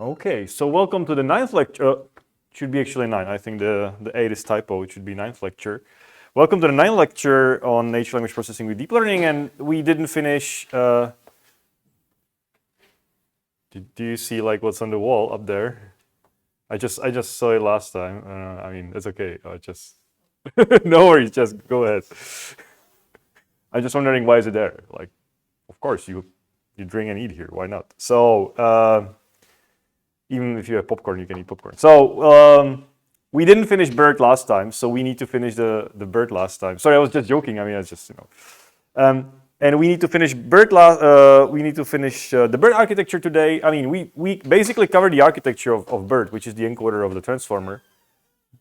Okay, so welcome to the 9th lecture. Should be actually 9. I think the 8 is typo. It should be 9th lecture. Welcome to the 9th lecture on natural language processing with deep learning, and we didn't finish. Do you see like what's on the wall up there? I just saw it last time. I mean, it's okay. No worries. Just go ahead. I'm just wondering why is it there? Like, of course you drink and eat here. Why not? So. Even if you have popcorn, you can eat popcorn. So we didn't finish BERT last time, so we need to finish the BERT last time. Sorry, I was just joking. I mean, I just and we need to finish BERT. We need to finish the BERT architecture today. I mean, we basically covered the architecture of BERT, which is the encoder of the transformer.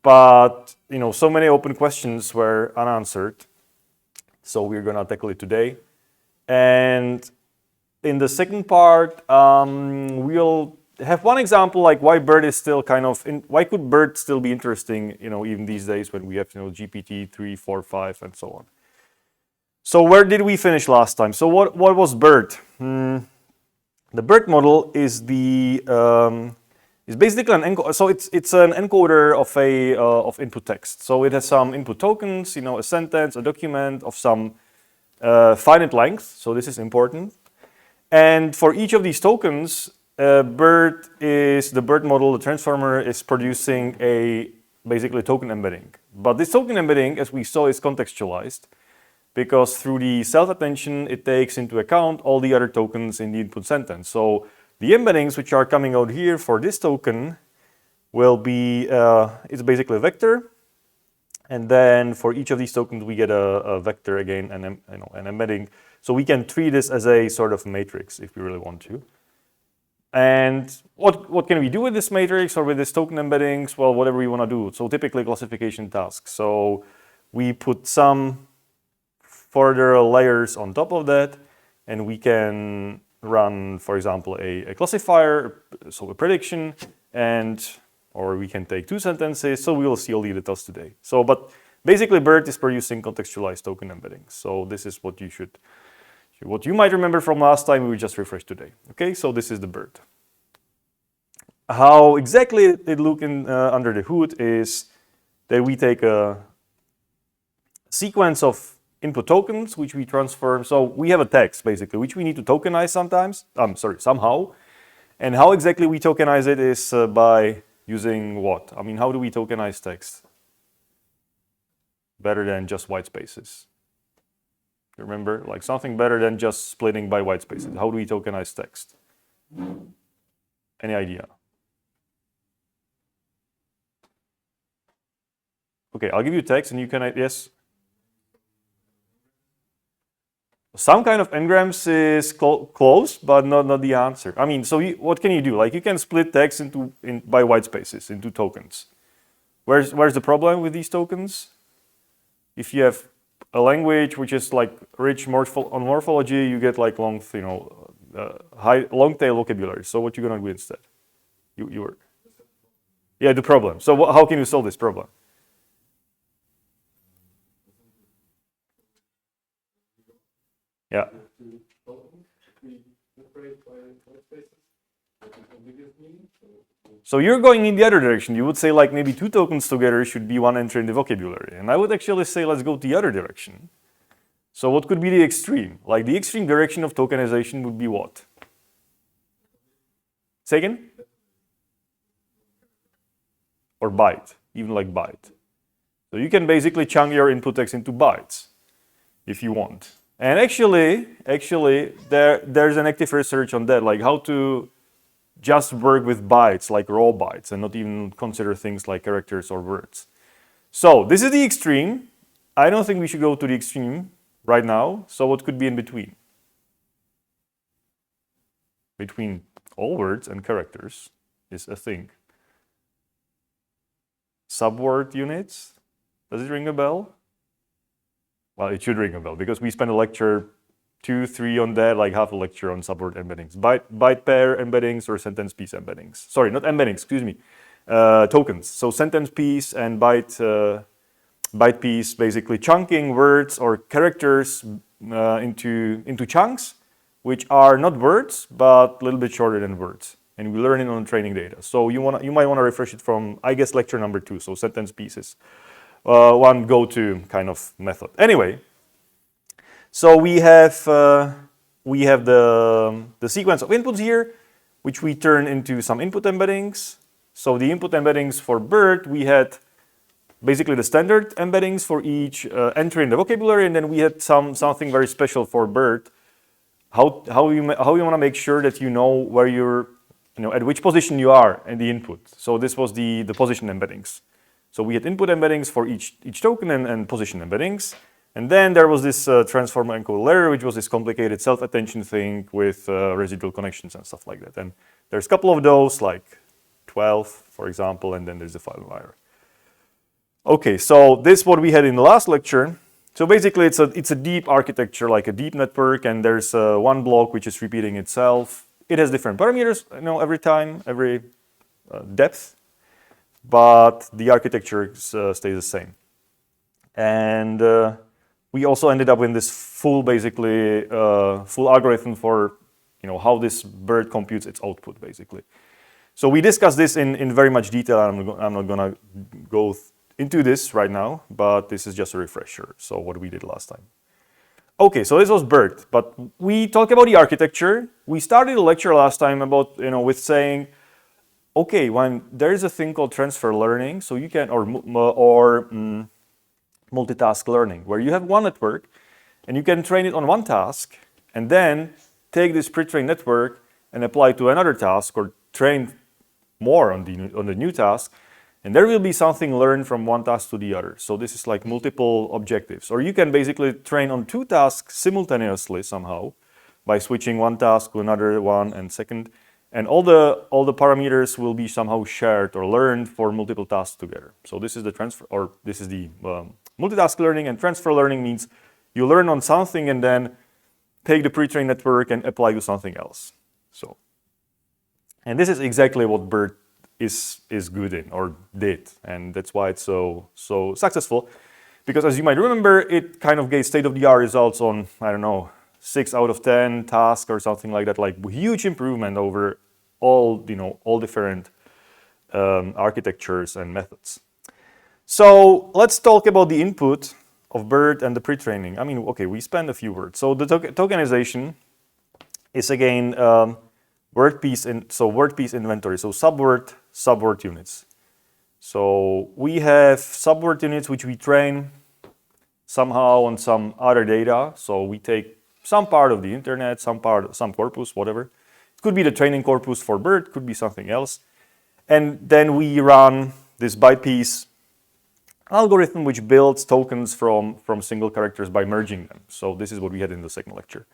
But so many open questions were unanswered, so we're gonna tackle it today. And in the second part, we'll have one example like why BERT is still why could BERT still be interesting, even these days when we have, GPT 3, 4, 5, and so on. So where did we finish last time? So what was BERT? The BERT model is basically an encoder. So it's an encoder of input text. So it has some input tokens, a sentence, a document of some finite length. So this is important. And for each of these tokens, the BERT model, the transformer is producing basically token embedding. But this token embedding, as we saw, is contextualized because through the self-attention, it takes into account all the other tokens in the input sentence. So the embeddings which are coming out here for this token will be, it's basically a vector. And then for each of these tokens, we get a vector again and an embedding. So we can treat this as a sort of matrix if we really want to. And what can we do with this matrix or with this token embeddings? Well, whatever we want to do. So typically classification tasks. So we put some further layers on top of that, and we can run, for example, a classifier, so a prediction, or we can take two sentences. So we will see all the details today. So, but basically BERT is producing contextualized token embeddings. So this is what you might remember from last time, we just refreshed today. Okay, so this is the BERT. How exactly it looks under the hood is that we take a sequence of input tokens, which we transform. So we have a text, basically, which we need to tokenize somehow. And how exactly we tokenize it is by using what? I mean, how do we tokenize text? Better than just white spaces. Remember, like something better than just splitting by white spaces. How do we tokenize text? Any idea? Okay, I'll give you text and you can, yes? Some kind of engrams is close, but not the answer. I mean, so what can you do? Like you can split text by white spaces into tokens. Where's the problem with these tokens? If you have a language which is like rich on morphology, you get like long tail vocabulary. So what you gonna do instead? The problem. So how can you solve this problem? Yeah. So you're going in the other direction. You would say like maybe two tokens together should be one entry in the vocabulary. And I would actually say let's go the other direction. So what could be the extreme? Like the extreme direction of tokenization would be what? Say again? Or byte, even like byte. So you can basically chunk your input text into bytes if you want. And actually, there's an active research on that, like how to just work with bytes, like raw bytes, and not even consider things like characters or words. So this is the extreme. I don't think we should go to the extreme right now. So what could be in between? Between all words and characters is a thing. Subword units. Does it ring a bell? Well, it should ring a bell because we spent a lecture 2, 3 on that, like half a lecture on subword embeddings. Byte pair embeddings or sentence piece embeddings. Sorry, not embeddings, excuse me. Tokens. So sentence piece and byte piece, basically chunking words or characters into chunks, which are not words, but a little bit shorter than words. and we learn it on training data. So you might want to refresh it from, I guess, lecture number 2, so sentence pieces. One go-to kind of method. Anyway, so we have the sequence of inputs here, which we turn into some input embeddings. So the input embeddings for BERT, we had basically the standard embeddings for each entry in the vocabulary, and then we had something very special for BERT. How you want to make sure that you know where you're, at which position you are in the input. So this was the position embeddings. So we had input embeddings for each token and position embeddings. And then there was this transformer encoder layer, which was this complicated self-attention thing with residual connections and stuff like that. And there's a couple of those, like 12, for example, and then there's the file wire. Okay, so this is what we had in the last lecture. So basically, it's a deep architecture, like a deep network, and there's one block which is repeating itself. It has different parameters, every time, every depth, but the architecture stays the same. And we also ended up in this full algorithm for, how this BERT computes its output, basically. So we discussed this in very much detail. I'm not gonna go into this right now, but this is just a refresher. So what we did last time. Okay, so this was BERT, but we talked about the architecture. We started a lecture last time about, with saying, okay, when there is a thing called transfer learning, so you can, or multitask learning, where you have one network and you can train it on one task and then take this pre-trained network and apply it to another task or train more on the new task, and there will be something learned from one task to the other. So this is like multiple objectives. Or you can basically train on 2 tasks simultaneously somehow by switching one task to another one and second, and all the parameters will be somehow shared or learned for multiple tasks together. So this is the transfer, or this is the multitask learning, and transfer learning means you learn on something and then take the pre-trained network and apply to something else. So, and this is exactly what BERT is good in, or did, and that's why it's so successful. Because as you might remember, it kind of gave state-of-the-art results on, I don't know, 6 out of 10 tasks or something like that, like huge improvement over all different architectures and methods. So let's talk about the input of BERT and the pre-training. I mean, okay, we spent a few words. So the tokenization is again word piece inventory. So subword units. So we have subword units which we train somehow on some other data. So we take some part of the internet, some corpus, whatever. It could be the training corpus for BERT, could be something else. And then we run this byte piece algorithm which builds tokens from single characters by merging them. So this is what we had in the second lecture.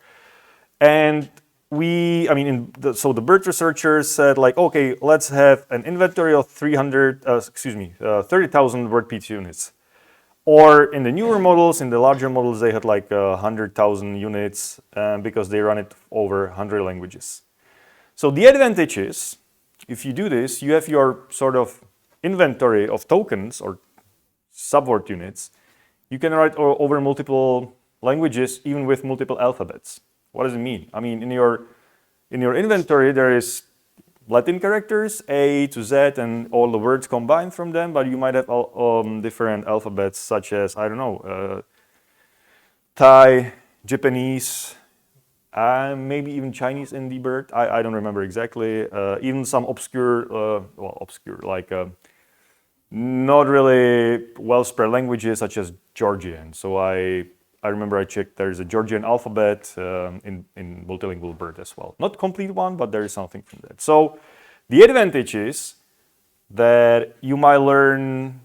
And so the BERT researchers said, like, okay, let's have an inventory of 30,000 word piece units. Or in the newer models, in the larger models, they had like 100,000 units because they run it over 100 languages. So the advantage is, if you do this, you have your sort of inventory of tokens or subword units. You can write over multiple languages, even with multiple alphabets. What does it mean? I mean, in your inventory, there is Latin characters, A to Z, and all the words combined from them, but you might have different alphabets, such as, I don't know, Thai, Japanese, maybe even Chinese in the BERT. I don't remember exactly. Even some obscure, like not really well-spread languages, such as Georgian. So I remember I checked, there's a Georgian alphabet in multilingual BERT as well. Not complete one, but there is something from that. So the advantage is that you might train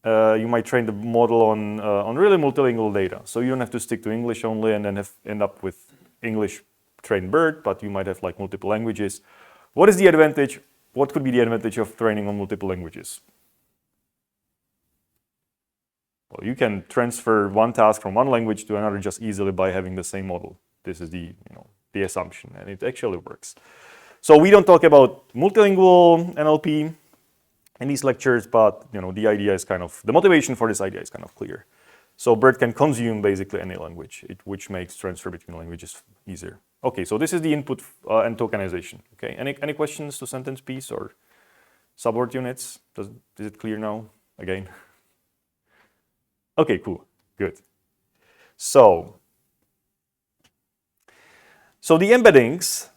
the model on really multilingual data. So you don't have to stick to English only and then end up with English trained BERT, but you might have like multiple languages. What is the advantage? What could be the advantage of training on multiple languages? Well, you can transfer one task from one language to another just easily by having the same model. This is the assumption, and it actually works. So we don't talk about multilingual NLP in these lectures, but the idea is the motivation for this idea is kind of clear. So BERT can consume basically any language, which makes transfer between languages easier. Okay, so this is the input and tokenization. Okay, any questions to sentence piece or subword units? Is it clear now? Again. Okay, cool, good. So the embeddings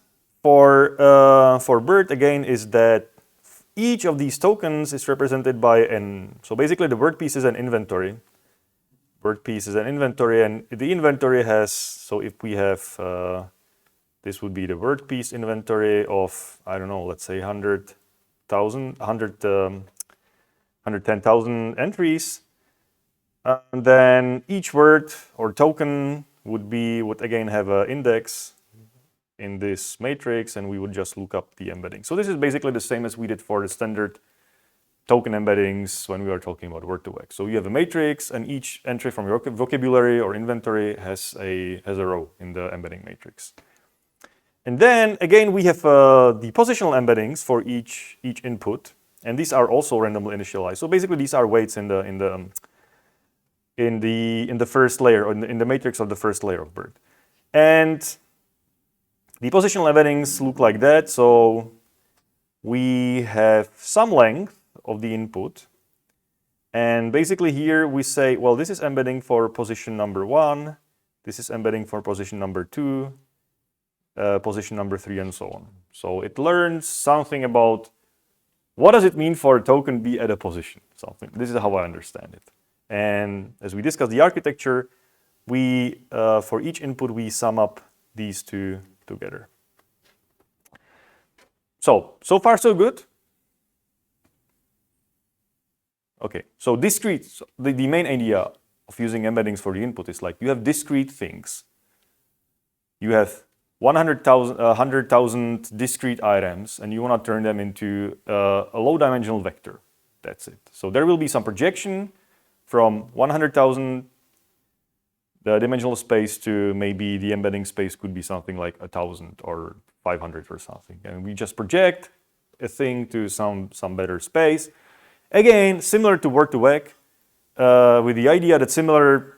for BERT again is that each of these tokens is represented by so basically the word piece is an inventory. Word piece is an inventory, and the inventory has, so if we have, this would be the word piece inventory of, I don't know, let's say 110,000 entries. And then each word or token would again have an index in this matrix, and we would just look up the embedding. So this is basically the same as we did for the standard token embeddings when we are talking about word2vec. So you have a matrix, and each entry from your vocabulary or inventory has a row in the embedding matrix. And then again, we have the positional embeddings for each input, and these are also randomly initialized. So basically, these are weights in the first layer, or in the matrix of the first layer of BERT. And the positional embeddings look like that. So we have some length of the input. And basically here we say, well, this is embedding for position number 1. This is embedding for position number 2, position number 3, and so on. So it learns something about what does it mean for a token be at a position. Something. This is how I understand it. And as we discuss the architecture, we for each input we sum up these two together. So far so good. Okay, so discrete, the main idea of using embeddings for the input is like you have discrete things. You have 100,000 discrete items, and you want to turn them into a low-dimensional vector. That's it. So there will be some projection from 100,000 the dimensional space to maybe the embedding space could be something like 1,000 or 500 or something. And we just project a thing to some better space. Again, similar to word2vec, with the idea that similar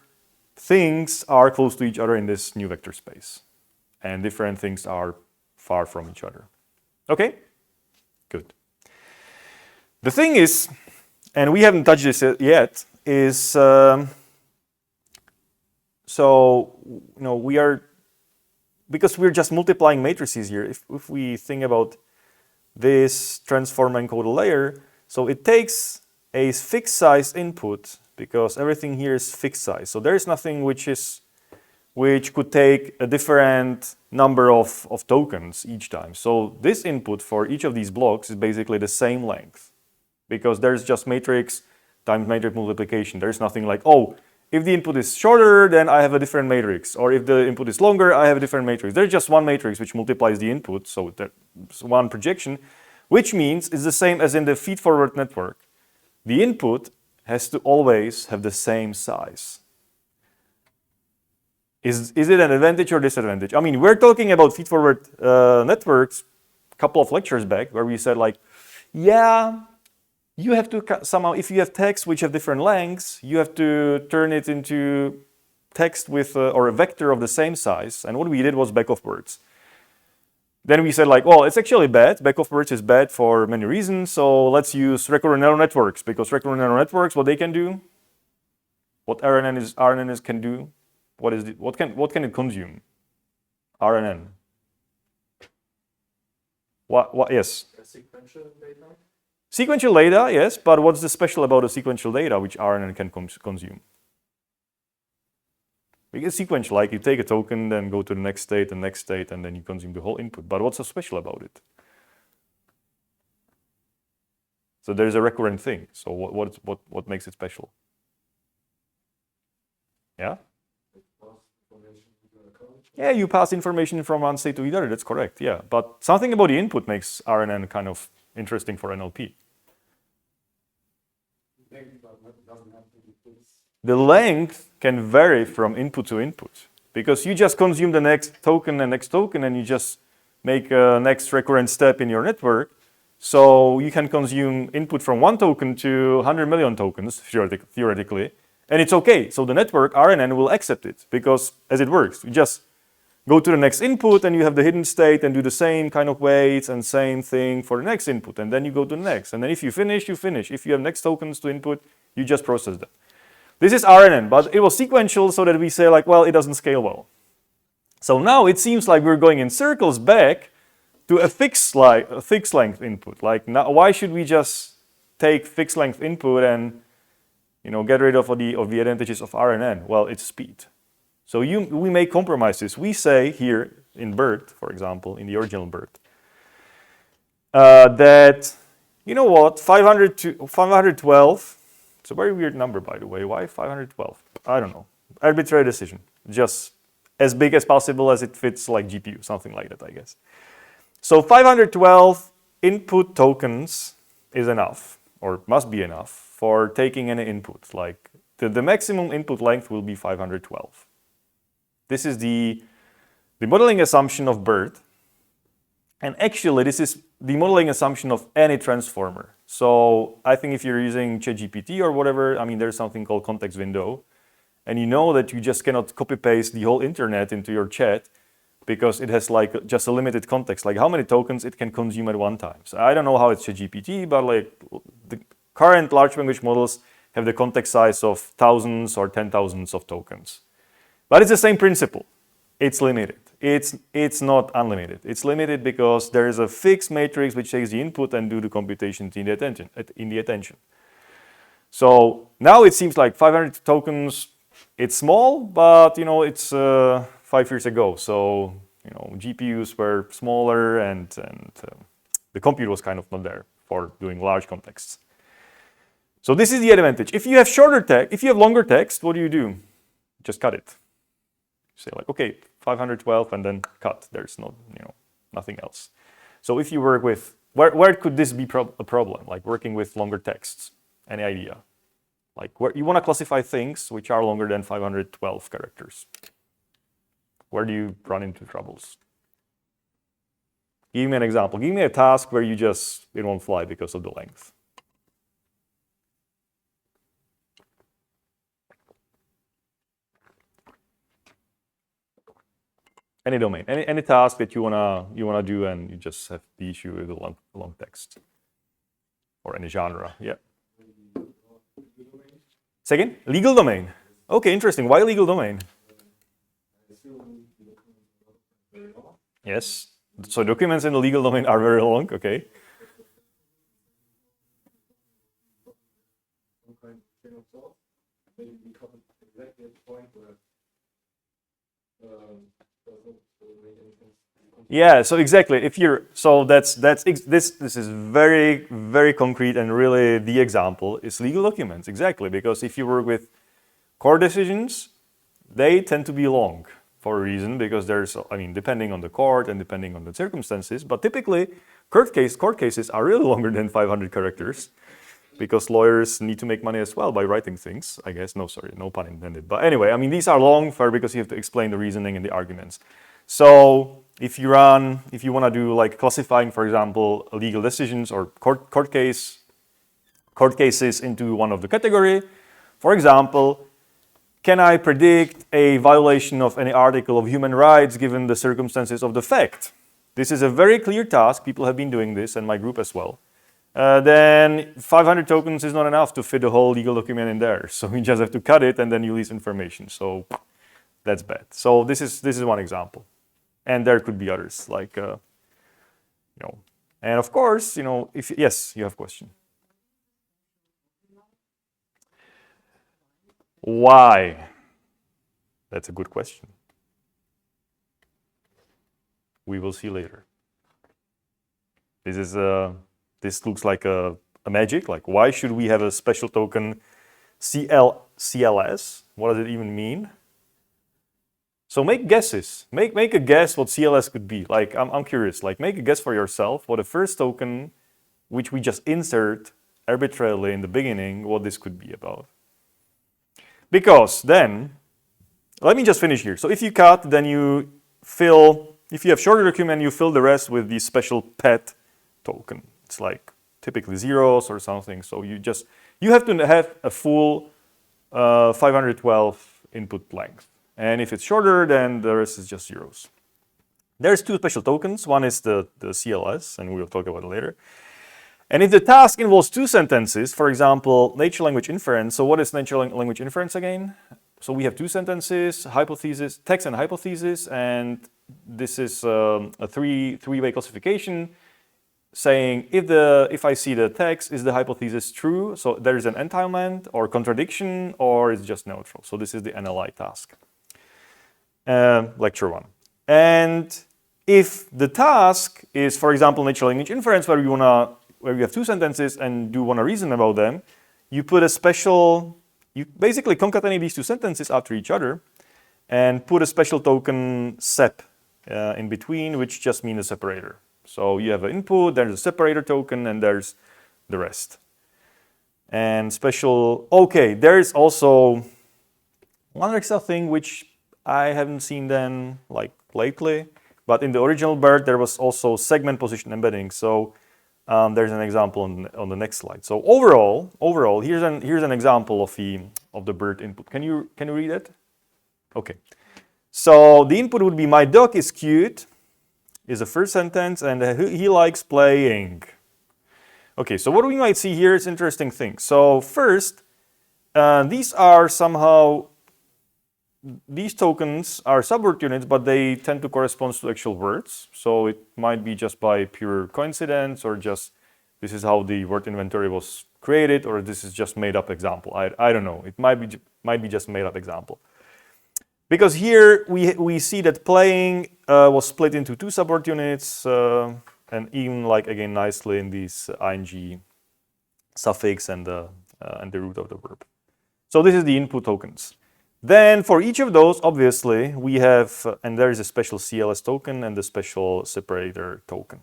things are close to each other in this new vector space. And different things are far from each other. Okay? Good. The thing is, and we haven't touched this yet, is because we're just multiplying matrices here, if we think about this transform encoded layer, so it takes a fixed size input because everything here is fixed size. So there is nothing which could take a different number of tokens each time. So this input for each of these blocks is basically the same length because there's just matrix times matrix multiplication. There's nothing like, oh, if the input is shorter, then I have a different matrix. Or if the input is longer, I have a different matrix. There's just one matrix which multiplies the input, so there's one projection, which means it's the same as in the feed-forward network. The input has to always have the same size. Is it an advantage or disadvantage? I mean, we're talking about feed-forward networks a couple of lectures back where we said like, yeah, you have to somehow, if you have text which have different lengths, you have to turn it into text with, or a vector of the same size. And what we did was back of words. Then we said like, well, it's actually bad. Back of words is bad for many reasons. So let's use recurrent neural networks because recurrent neural networks, what they can do, what RNN can do, what can it consume? RNN. What? Yes. Sequential data. Sequential data, yes, but what's the special about the sequential data which RNN can consume? Because sequential, like you take a token, then go to the next state, and then you consume the whole input. But what's so special about it? So there's a recurrent thing. So what makes it special? Yeah? Yeah, you pass information from one state to the other, that's correct, yeah. But something about the input makes RNN kind of interesting for NLP. The length can vary from input to input because you just consume the next token and you just make a next recurrent step in your network. So you can consume input from one token to 100 million tokens theoretically, and it's okay. So the network RNN will accept it because as it works, you just go to the next input, and you have the hidden state and do the same kind of weights and same thing for the next input. And then you go to the next. And then if you finish, you finish. If you have next tokens to input, you just process them. This is RNN, but it was sequential so that we say like, well, it doesn't scale well. So now it seems like we're going in circles back to a fixed length input. Like, now, why should we just take fixed length input and get rid of the advantages of RNN? Well, it's speed. So we make compromises. We say here in BERT, for example, in the original BERT, that, 512, it's a very weird number, by the way. Why 512? I don't know. Arbitrary decision. Just as big as possible as it fits like GPU, something like that, I guess. So 512 input tokens is enough, or must be enough, for taking any input. Like the maximum input length will be 512. This is the modeling assumption of BERT. And actually, this is the modeling assumption of any transformer. So I think if you're using ChatGPT or whatever, there's something called context window. And you know that you just cannot copy paste the whole internet into your chat because it has like just a limited context, like how many tokens it can consume at one time. So I don't know how it's ChatGPT, but like the current large language models have the context size of thousands or 10,000s of tokens. But it's the same principle. It's limited. It's not unlimited. It's limited because there is a fixed matrix which takes the input and do the computations in the attention. So now it seems like 500 tokens, it's small, but it's 5 years ago. So GPUs were smaller and the compute was kind of not there for doing large contexts. So this is the advantage. If you have longer text, what do? Just cut it. Say like, okay, 512 and then cut. There's nothing else. So if you work with, where could this be a problem? Like working with longer texts, any idea? Like where you want to classify things which are longer than 512 characters. Where do you run into troubles? Give me an example. Give me a task where it won't fly because of the length. Any domain, any task that you wanna do, and you just have the issue with the long text, or any genre. Yeah. Second, legal domain. Okay, interesting. Why legal domain? Yes. So documents in the legal domain are very long. Okay. Yeah, so exactly. This is very, very concrete, and really the example is legal documents. Exactly, because if you work with court decisions, they tend to be long for a reason, because depending on the court and depending on the circumstances, but typically court cases are really longer than 500 characters, because lawyers need to make money as well by writing things, I guess. No pun intended. But anyway, these are long because you have to explain the reasoning and the arguments. So if you want to do like classifying, for example, legal decisions or court cases into one of the category, for example, can I predict a violation of any article of human rights given the circumstances of the fact? This is a very clear task. People have been doing this, and my group as well. Then 500 tokens is not enough to fit the whole legal document in there. So you just have to cut it, and then you lose information. So that's bad. So this is one example, and there could be others, like and of course, if yes, you have a question. Why? That's a good question. We will see later. This looks like a magic. Like, why should we have a special token CLS? What does it even mean? So make guesses. Make a guess what CLS could be. Like, I'm curious. Like, make a guess for yourself what the first token, which we just insert arbitrarily in the beginning, what this could be about. Because then, let me just finish here. So if you cut, then you fill. If you have shorter document, you fill the rest with the special pet token. It's like typically zeros or something. So you have to have a full 512 input length. And if it's shorter, then the rest is just zeros. There's two special tokens. One is the CLS, and we'll talk about it later. And if the task involves two sentences, for example, natural language inference. So what is natural language inference again? So we have two sentences, hypothesis, text and hypothesis, and this is a three-way classification saying if I see the text, is the hypothesis true? So there is an entitlement or contradiction, or it's just neutral. So this is the NLI task. Lecture 1. And if the task is, for example, natural language inference, where you have two sentences and you want to reason about them, you put a special, you basically concatenate these two sentences after each other and put a special token sep in between, which just means a separator. So you have an input, there's a separator token, and there's the rest. And special, okay, there's also one extra thing which I haven't seen then like lately, but in the original BERT there was also segment position embedding. So there's an example on the next slide. So overall, here's an example of the BERT input. Can you read it? Okay. So the input would be my dog is cute, is the first sentence, and he likes playing. Okay, so what we might see here is interesting things. So first, these tokens are subword units, but they tend to correspond to actual words. So it might be just by pure coincidence, or just this is how the word inventory was created, or this is just made up example. I don't know. It might be just made up example. Because here we see that playing was split into two subword units, and even like again nicely in these ing suffix and the root of the verb. So this is the input tokens. Then for each of those, obviously, we have, and there is a special CLS token and the special separator token.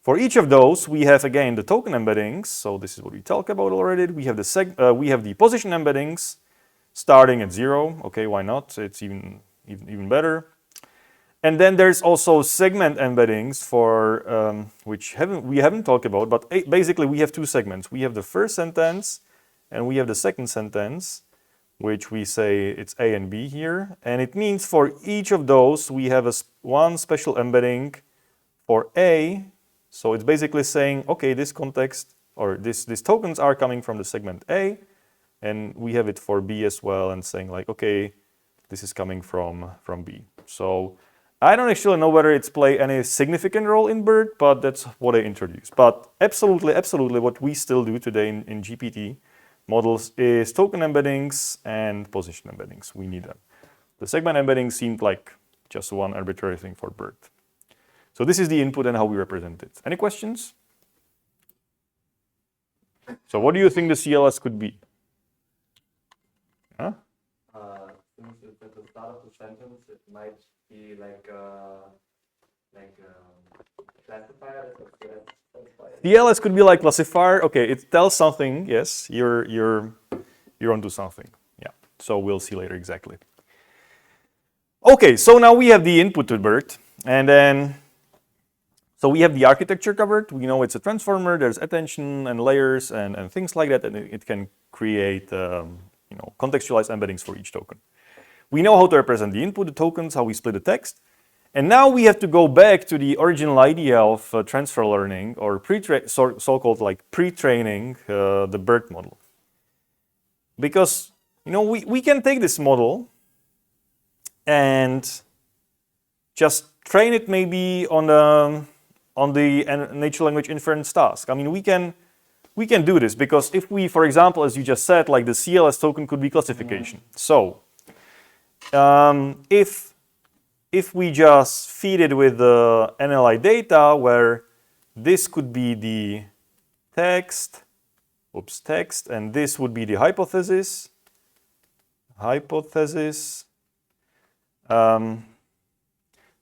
For each of those, we have again the token embeddings. So this is what we talked about already. We have the position embeddings starting at 0. Okay, why not? It's even better. And then there's also segment embeddings for which we haven't talked about, but basically we have two segments. We have the first sentence and we have the second sentence, which we say it's A and B here. And it means for each of those, we have one special embedding for A. So it's basically saying, okay, this context or these tokens are coming from the segment A. And we have it for B as well, and saying like, okay, this is coming from B. So I don't actually know whether it's play any significant role in BERT, but that's what I introduced. But absolutely, what we still do today in GPT models is token embeddings and position embeddings. We need them. The segment embedding seemed like just one arbitrary thing for BERT. So this is the input and how we represent it. Any questions? So what do you think the CLS could be? Huh? Since it's at the start of the sentence, it might be like classifier. CLS could be like classifier. Okay, it tells something. Yes, you're onto something. Yeah. So we'll see later exactly. Okay, so now we have the input to BERT, and then so we have the architecture covered. We know it's a transformer. There's attention and layers and things like that, and it can create contextualized embeddings for each token. We know how to represent the input, the tokens, how we split the text. And now we have to go back to the original idea of transfer learning, or so-called like pre-training the BERT model. Because we can take this model and just train it maybe on the natural language inference task. I mean, we can do this because if we, for example, as you just said, like the CLS token could be classification. So if we just feed it with the NLI data, where this could be the text, and this would be the hypothesis,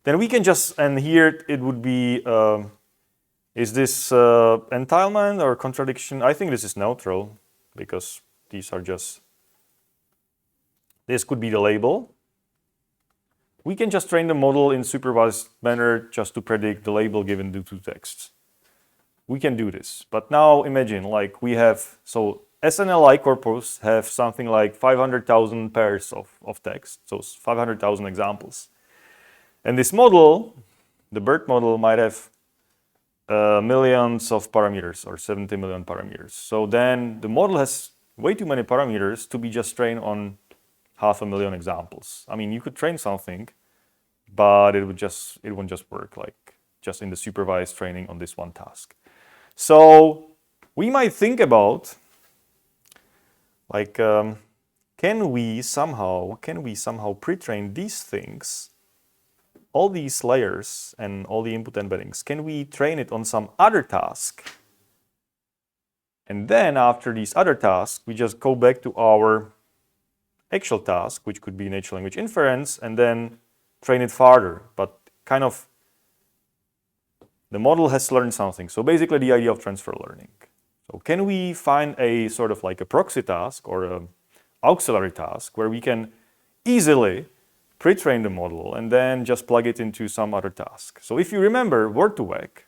then we can just, and here it would be, is this entitlement or contradiction? I think this is neutral, because these are just, this could be the label. We can just train the model in supervised manner just to predict the label given to two texts. We can do this. But now imagine, like we have, so SNLI corpus have something like 500,000 pairs of text, so 500,000 examples. And this model the BERT model might have millions of parameters or 70 million parameters. So then the model has way too many parameters to be just trained on 500,000 examples. I mean, you could train something, but it won't just work like just in the supervised training on this one task. So we might think about like, can we somehow pre-train these things, all these layers and all the input embeddings? Can we train it on some other task? And then after these other tasks, we just go back to our actual task, which could be natural language inference, and then train it farther. But kind of the model has learned something. So basically the idea of transfer learning. So can we find a sort of like a proxy task or an auxiliary task where we can easily pre-train the model and then just plug it into some other task? So if you remember Word2Vec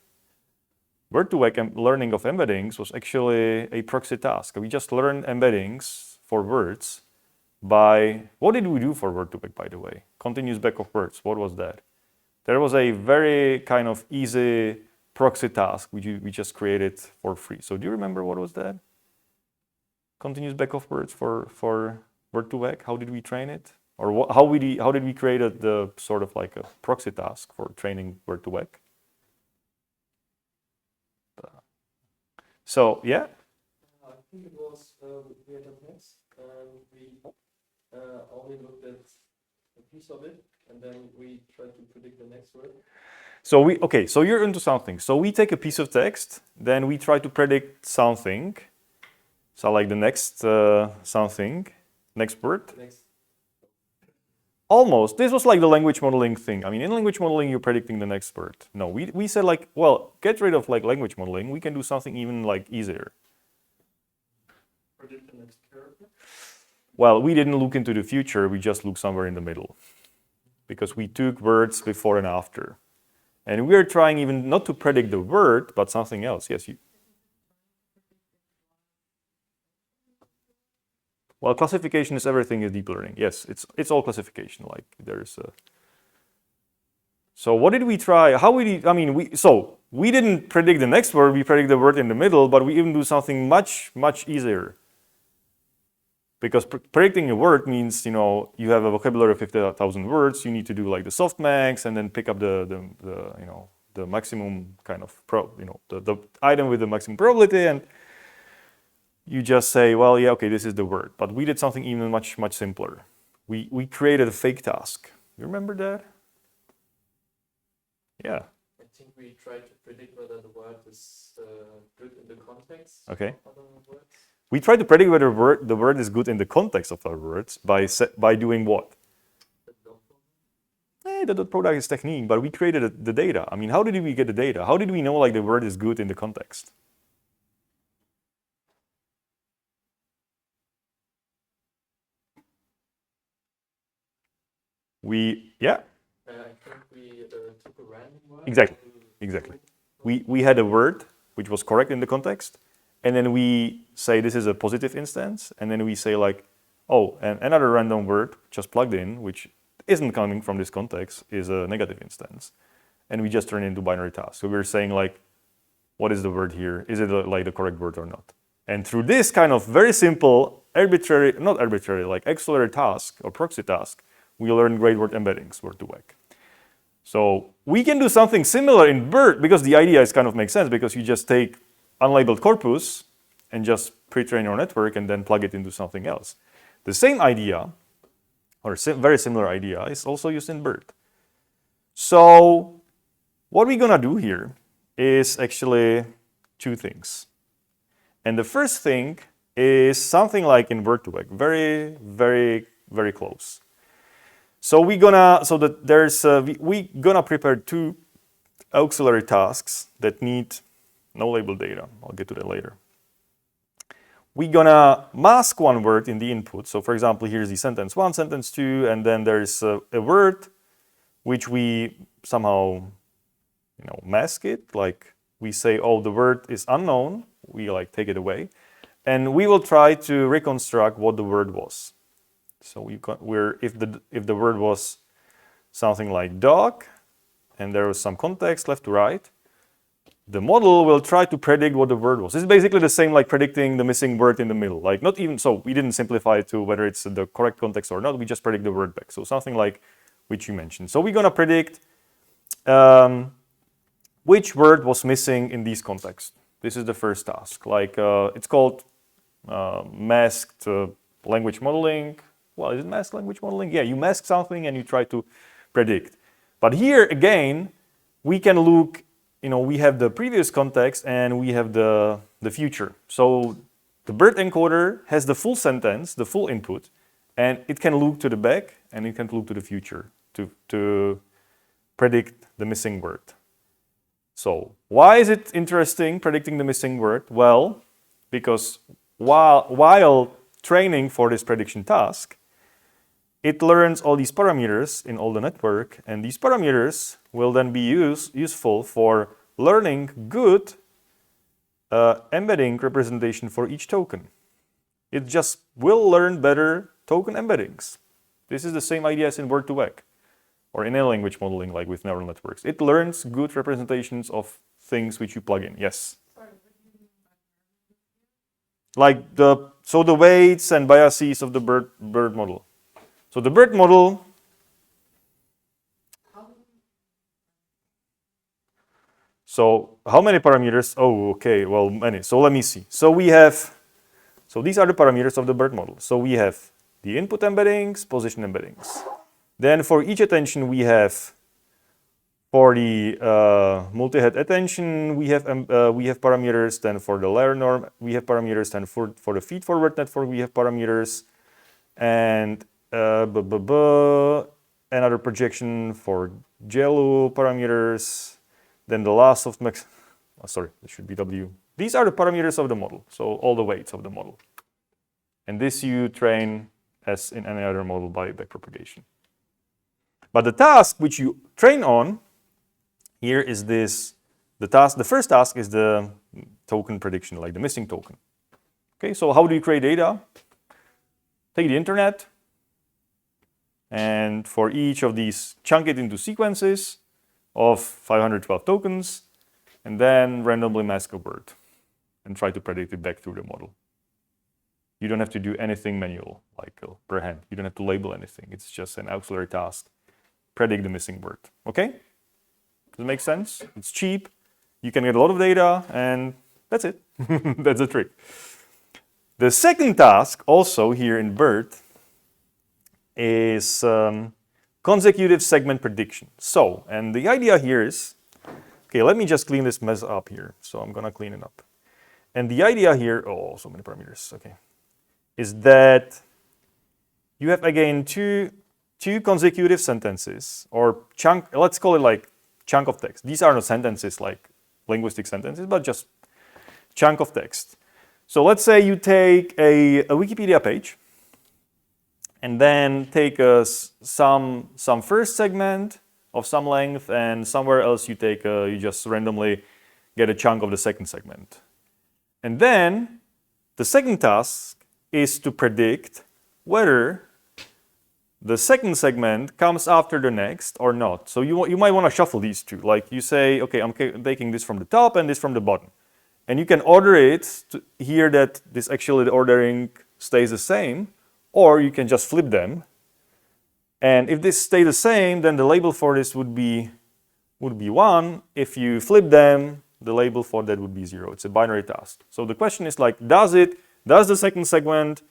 learning of embeddings was actually a proxy task. We just learned embeddings for words by, what did we do for Word2Vec, by the way? Continuous back of words, what was that? There was a very kind of easy proxy task which we just created for free. So do you remember what was that? Continuous back of words for Word2Vec, how did we train it? Or how did we create the sort of like a proxy task for training Word2Vec? So yeah. I think it was we had a mix, and we only looked at a piece of it, and then we tried to predict the next word. So you're into something. So we take a piece of text, then we try to predict something. So like the next something, next word. Next. Almost. This was like the language modeling thing. I mean, in language modeling, you're predicting the next word. No, we said like, well, get rid of like language modeling. We can do something even like easier. Predict the next character. Well, we didn't look into the future. We just looked somewhere in the middle, because we took words before and after, and we are trying even not to predict the word, but something else. Yes. Well, classification is everything in deep learning. Yes, it's all classification. Like there's a. So what did we try? We didn't predict the next word. We predict the word in the middle, but we even do something much easier. Because predicting a word means, you have a vocabulary of 50,000 words. You need to do like the softmax and then pick up the maximum kind of the item with the maximum probability, and you just say, well, yeah, okay, this is the word. But we did something even much simpler. We created a fake task. You remember that? Yeah. I think we tried to predict whether the word is good in the context Okay. of other words. We try to predict whether the word is good in the context of our words by doing what? The dot product is technique, but we created the data. I mean, how did we get the data? How did we know like the word is good in the context? I think we took a random word. Exactly. We had a word which was correct in the context, and then we say this is a positive instance, and then we say like, oh, and another random word just plugged in, which isn't coming from this context, is a negative instance, and we just turn it into binary task. So we're saying like, what is the word here? Is it like the correct word or not? And through this kind of very simple, not arbitrary, like auxiliary task or proxy task, we learn great word embeddings, Word2Vec. So we can do something similar in BERT, because the idea is kind of makes sense, because you just take unlabeled corpus and just pre-train your network and then plug it into something else. The same idea, or very similar idea, is also used in BERT. So what we're gonna do here is actually two things. And the first thing is something like in Word2Vec, very close. So we're gonna prepare two auxiliary tasks that need no label data. I'll get to that later. We're gonna mask one word in the input. So for example, here's the sentence 1, sentence 2, and then there's a word which we somehow mask it. Like we say, oh, the word is unknown. We like take it away, and we will try to reconstruct what the word was. So if the word was something like dog, and there was some context left to right, the model will try to predict what the word was. This is basically the same like predicting the missing word in the middle. Like not even, so we didn't simplify it to whether it's the correct context or not, we just predict the word back. So something like which you mentioned. So we're gonna predict which word was missing in these contexts. This is the first task. Like it's called masked language modeling. Well, is it masked language modeling? Yeah, you mask something and you try to predict. But here again, we can look, we have the previous context and we have the future. So the BERT encoder has the full sentence, the full input, and it can look to the back and it can look to the future to predict the missing word. So why is it interesting predicting the missing word? Well, because while training for this prediction task, it learns all these parameters in all the network, and these parameters will then be useful for learning good embedding representation for each token. It just will learn better token embeddings. This is the same idea as in word2vec or in a language modeling like with neural networks. It learns good representations of things which you plug in. Yes? Like the weights and biases of the BERT model. So the BERT model, so how many parameters? Oh, okay, well, many. So let me see. So these are the parameters of the BERT model. So we have the input embeddings, position embeddings. Then for each attention we have, for the multi-head attention, we have parameters. Then for the layer norm, we have parameters. Then for the feed-forward network, we have parameters. And another projection for JLU parameters. Then the last of max. Oh, sorry, it should be W. These are the parameters of the model. So all the weights of the model. And this you train as in any other model by backpropagation. But the task which you train on here is this. The first task is the token prediction, like the missing token. Okay, so how do you create data? Take the internet, and for each of these, chunk it into sequences of 512 tokens, and then randomly mask a word and try to predict it back through the model. You don't have to do anything manual, like per hand. You don't have to label anything. It's just an auxiliary task. Predict the missing word. Okay? Does it make sense? It's cheap. You can get a lot of data, and that's it. That's the trick. The second task, also here in BERT, is consecutive segment prediction. So, and the idea here is, okay, let me just clean this mess up here. So I'm gonna clean it up. And the idea here, oh, so many parameters, okay, is that you have again two consecutive sentences or chunk, let's call it like chunk of text. These are not sentences like linguistic sentences, but just chunk of text. So let's say you take a Wikipedia page and then take some first segment of some length, and somewhere else you take you just randomly get a chunk of the second segment. And then the second task is to predict whether the second segment comes after the next or not. So you might want to shuffle these two. Like you say, okay, I'm taking this from the top and this from the bottom. And you can order it to hear that this actually the ordering stays the same, or you can just flip them. And if this stay the same, then the label for this would be 1. If you flip them, the label for that would be 0. It's a binary task. So the question is like, does the second segment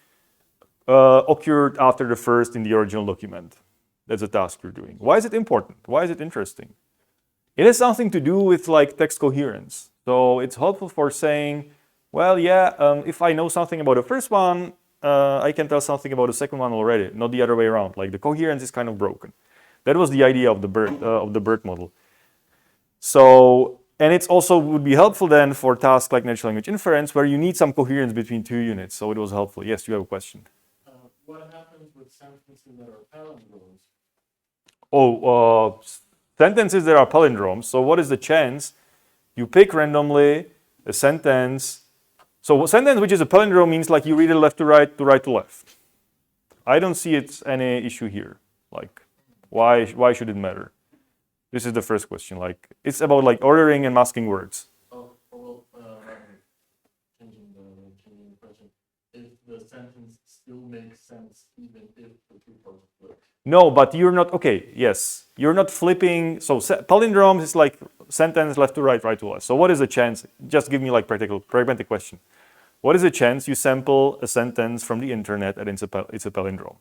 occurred after the first in the original document? That's a task you're doing. Why is it important? Why is it interesting? It has something to do with like text coherence. So it's helpful for saying, well, yeah, if I know something about the first one, I can tell something about the second one already, not the other way around. Like the coherence is kind of broken. That was the idea of the BERT model. So, and it's also would be helpful then for tasks like natural language inference, where you need some coherence between two units. So it was helpful. Yes, you have a question. What happens with sentences that are palindromes? Oh, sentences that are palindromes. So what is the chance you pick randomly a sentence? So a sentence which is a palindrome means like you read it left to right to left. I don't see it's any issue here. Like, why should it matter? This is the first question. Like, it's about like ordering and masking words. Oh, well, changing the question. If the sentence still makes sense, even if the two parts flip. No, but you're not, okay, yes. You're not flipping, so palindromes is like sentence left to right, right to left. So what is the chance? Just give me like pragmatic question. What is the chance you sample a sentence from the internet and it's a palindrome?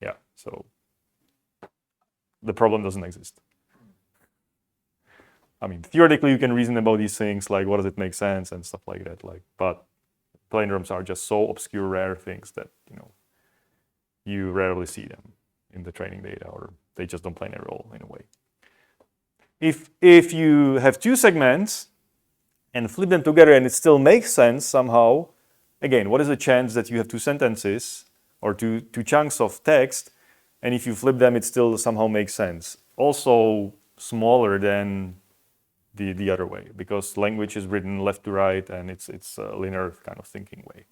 Yeah, so the problem doesn't exist. I mean, theoretically, you can reason about these things, like what does it make sense and stuff like that. Like, but palindromes are just so obscure, rare things that you rarely see them in the training data, or they just don't play a role in a way. If you have two segments and flip them together and it still makes sense somehow, again, what is the chance that you have two sentences or two chunks of text, and if you flip them, it still somehow makes sense? Also smaller than the other way, because language is written left to right and it's a linear kind of thinking way.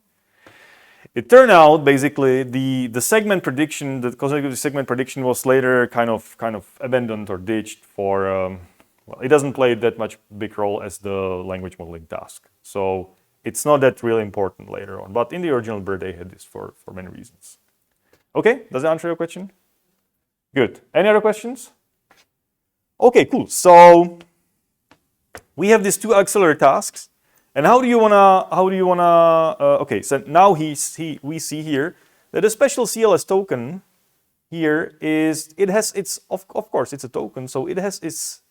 It turned out basically the segment prediction, the consecutive segment prediction, was later kind of abandoned or ditched for well, it doesn't play that much big role as the language modeling task. So it's not that really important later on. But in the original BERT, they had this for many reasons. Okay, does that answer your question? Good. Any other questions? Okay, cool. So we have these two auxiliary tasks. And how do you wanna? Okay, so now we see here that a special CLS token here is, it has its, of course it's a token, so it has its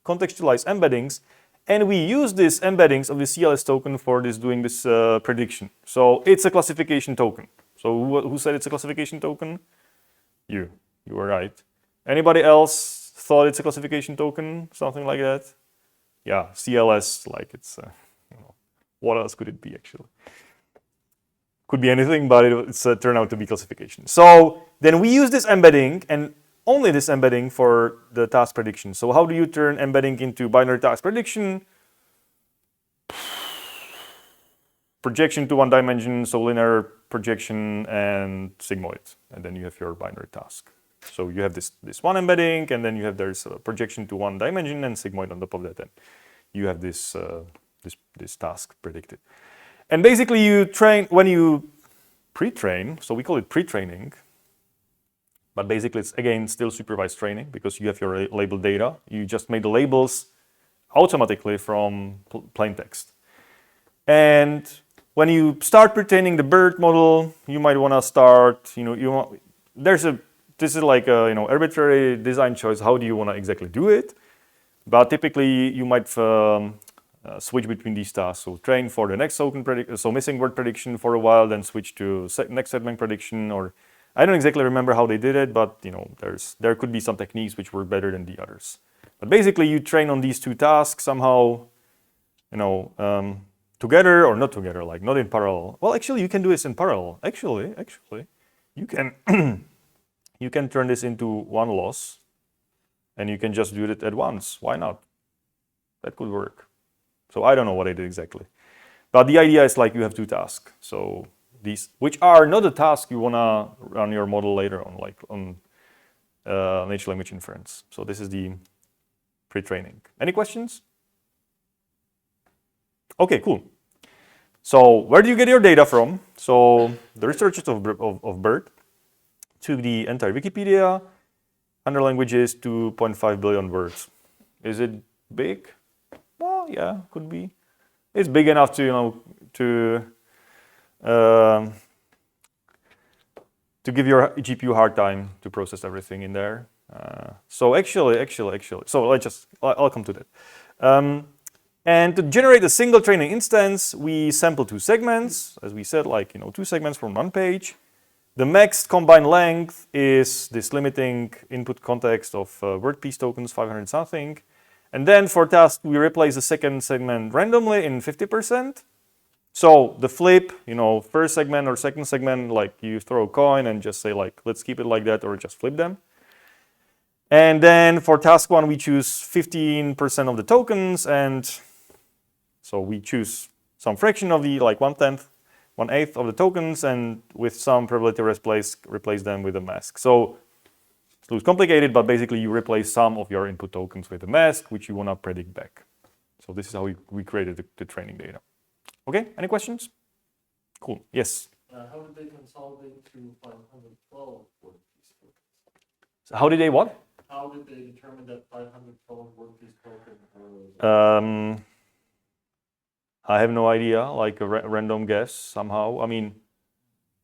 contextualized embeddings, and we use these embeddings of the CLS token for doing this prediction. So it's a classification token. So who said it's a classification token? You were right. Anybody else thought it's a classification token? Something like that? Yeah, CLS, like it's. What else could it be, actually? Could be anything, but it's turned out to be classification. So then we use this embedding, and only this embedding, for the task prediction. So how do you turn embedding into binary task prediction? Projection to one dimension, so linear projection and sigmoid, and then you have your binary task. So you have this one embedding, and then you have there's a projection to one dimension and sigmoid on top of that, and you have this task predicted. And basically you train, when you pre-train, so we call it pre-training, but basically it's again still supervised training because you have your label data. You just made the labels automatically from plain text. And when you start pre-training the BERT model, you might want to start, this is like a arbitrary design choice. How do you want to exactly do it? But typically you might switch between these tasks. So train for the next token so missing word prediction for a while, then switch to next segment prediction, or I don't exactly remember how they did it, but there could be some techniques which were better than the others. But basically you train on these two tasks somehow, together or not together, like not in parallel. Well, actually you can do this in parallel. Actually, you can you can turn this into one loss and you can just do it at once. Why not? That could work. So I don't know what I did exactly. But the idea is like you have two tasks. So these, which are not the task you want to run your model later on, like on natural language inference. So this is the pre-training. Any questions? Okay, cool. So where do you get your data from? So the researchers of BERT took the entire Wikipedia, 100 languages, 2.5 billion words. Is it big? Well, yeah, could be. It's big enough to to give your GPU hard time to process everything in there. So actually, so I'll come to that. And to generate a single training instance, we sample two segments, as we said, like two segments from one page. The max combined length is this limiting input context of word piece tokens, 500 something. And then for task, we replace the second segment randomly in 50%. So the flip, first segment or second segment, like you throw a coin and just say like, let's keep it like that, or just flip them. And then for task one, we choose 15% of the tokens. And so we choose some fraction of the, like 1/10 1/8 of the tokens, and with some probability replace them with a mask. So it looks complicated, but basically you replace some of your input tokens with a mask, which you want to predict back. So this is how we created the training data. Okay, any questions? Cool, yes? How did they consolidate to 512 word piece tokens? So how did they what? How did they determine that 512 word piece token? I have no idea, like a random guess somehow. I mean,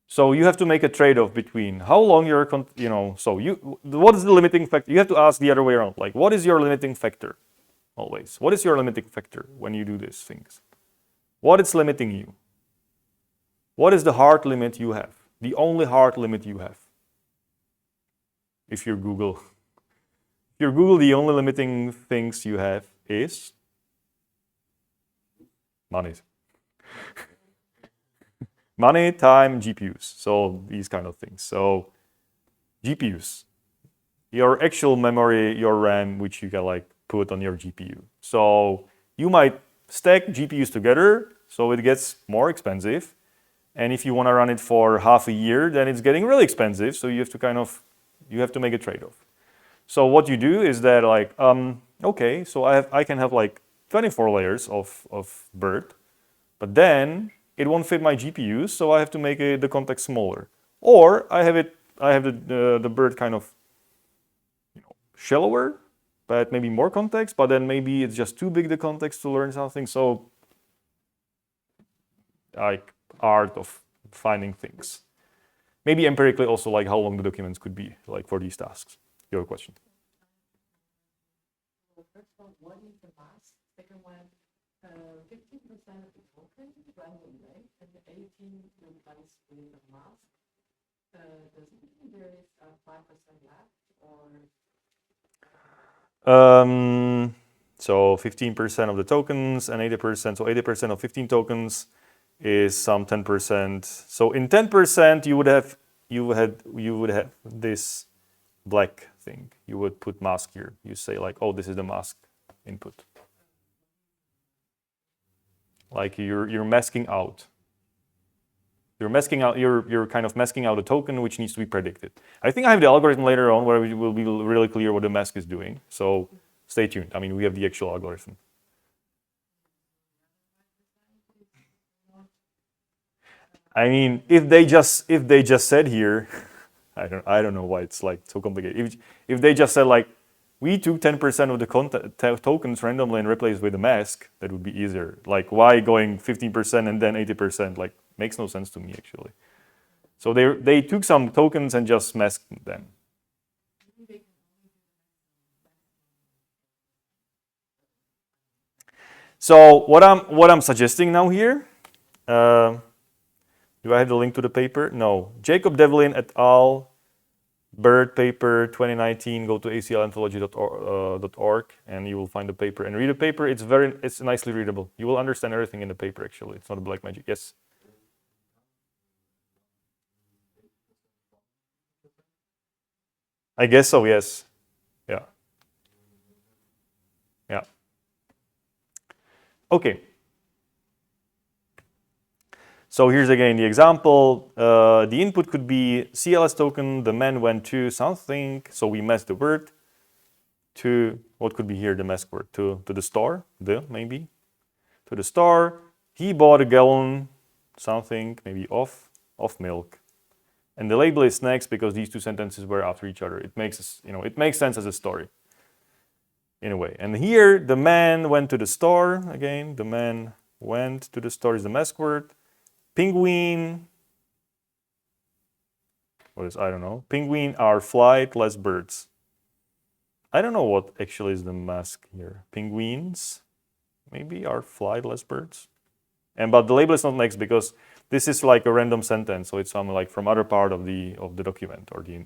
so you have to make a trade-off between how long you're, what is the limiting factor? You have to ask the other way around, like, what is your limiting factor? Always. What is your limiting factor when you do these things? What is limiting you? What is the hard limit you have? The only hard limit you have. If you're Google. If you're Google, the only limiting things you have is money. Money, time, GPUs. So these kind of things. So GPUs. Your actual memory, your RAM, which you can like put on your GPU. So you might stack GPUs together, so it gets more expensive. And if you want to run it for half a year, then it's getting really expensive. So you have to you have to make a trade-off. So what you do is that like, okay, so I can have like 24 layers of BERT, but then it won't fit my GPUs, so I have to make the context smaller. Or I have the BERT kind of shallower, but maybe more context, but then maybe it's just too big the context to learn something. So like art of finding things. Maybe empirically also like how long the documents could be like for these tasks. Your question. First one, what is the mask? Second one, 15% of the token random length and 18 replaced with a mask. Does it mean there is a 5% left or? So 15% of the tokens and 80%. So 80% of 15 tokens is some 10%. So in 10% you would have this black thing. You would put mask here. You say like, oh, this is the mask input. Like you're masking out. You're kind of masking out a token which needs to be predicted. I think I have the algorithm later on where it will be really clear what the mask is doing. So stay tuned. I mean, we have the actual algorithm. I mean, if they just said here, I don't know why it's like so complicated. If they just said like, we took 10% of the tokens randomly and replaced with a mask, that would be easier. Like why going 15% and then 80%? Like makes no sense to me actually. So they took some tokens and just masked them. So what I'm suggesting now here. Do I have the link to the paper? No. Jacob Devlin et al. BERT paper 2019. Go to aclanthology.org and you will find the paper and read the paper. It's nicely readable. You will understand everything in the paper actually. It's not a black magic. Yes. I guess so. Yes. Yeah. Yeah. Okay. So here's again the example. The input could be CLS token, the man went to something, so we mask the word to, what could be here the mask word? To the store, maybe. To the store, he bought a gallon, something, maybe of milk. And the label is next because these two sentences were after each other. It makes sense as a story. In a way. And here, the man went to the store, again, the man went to the store is the mask word. Penguin, I don't know. Penguin are flightless birds. I don't know what actually is the mask here. Penguins, maybe, are flightless birds. But the label is not next because this is like a random sentence, so it's something like from other part of the document or the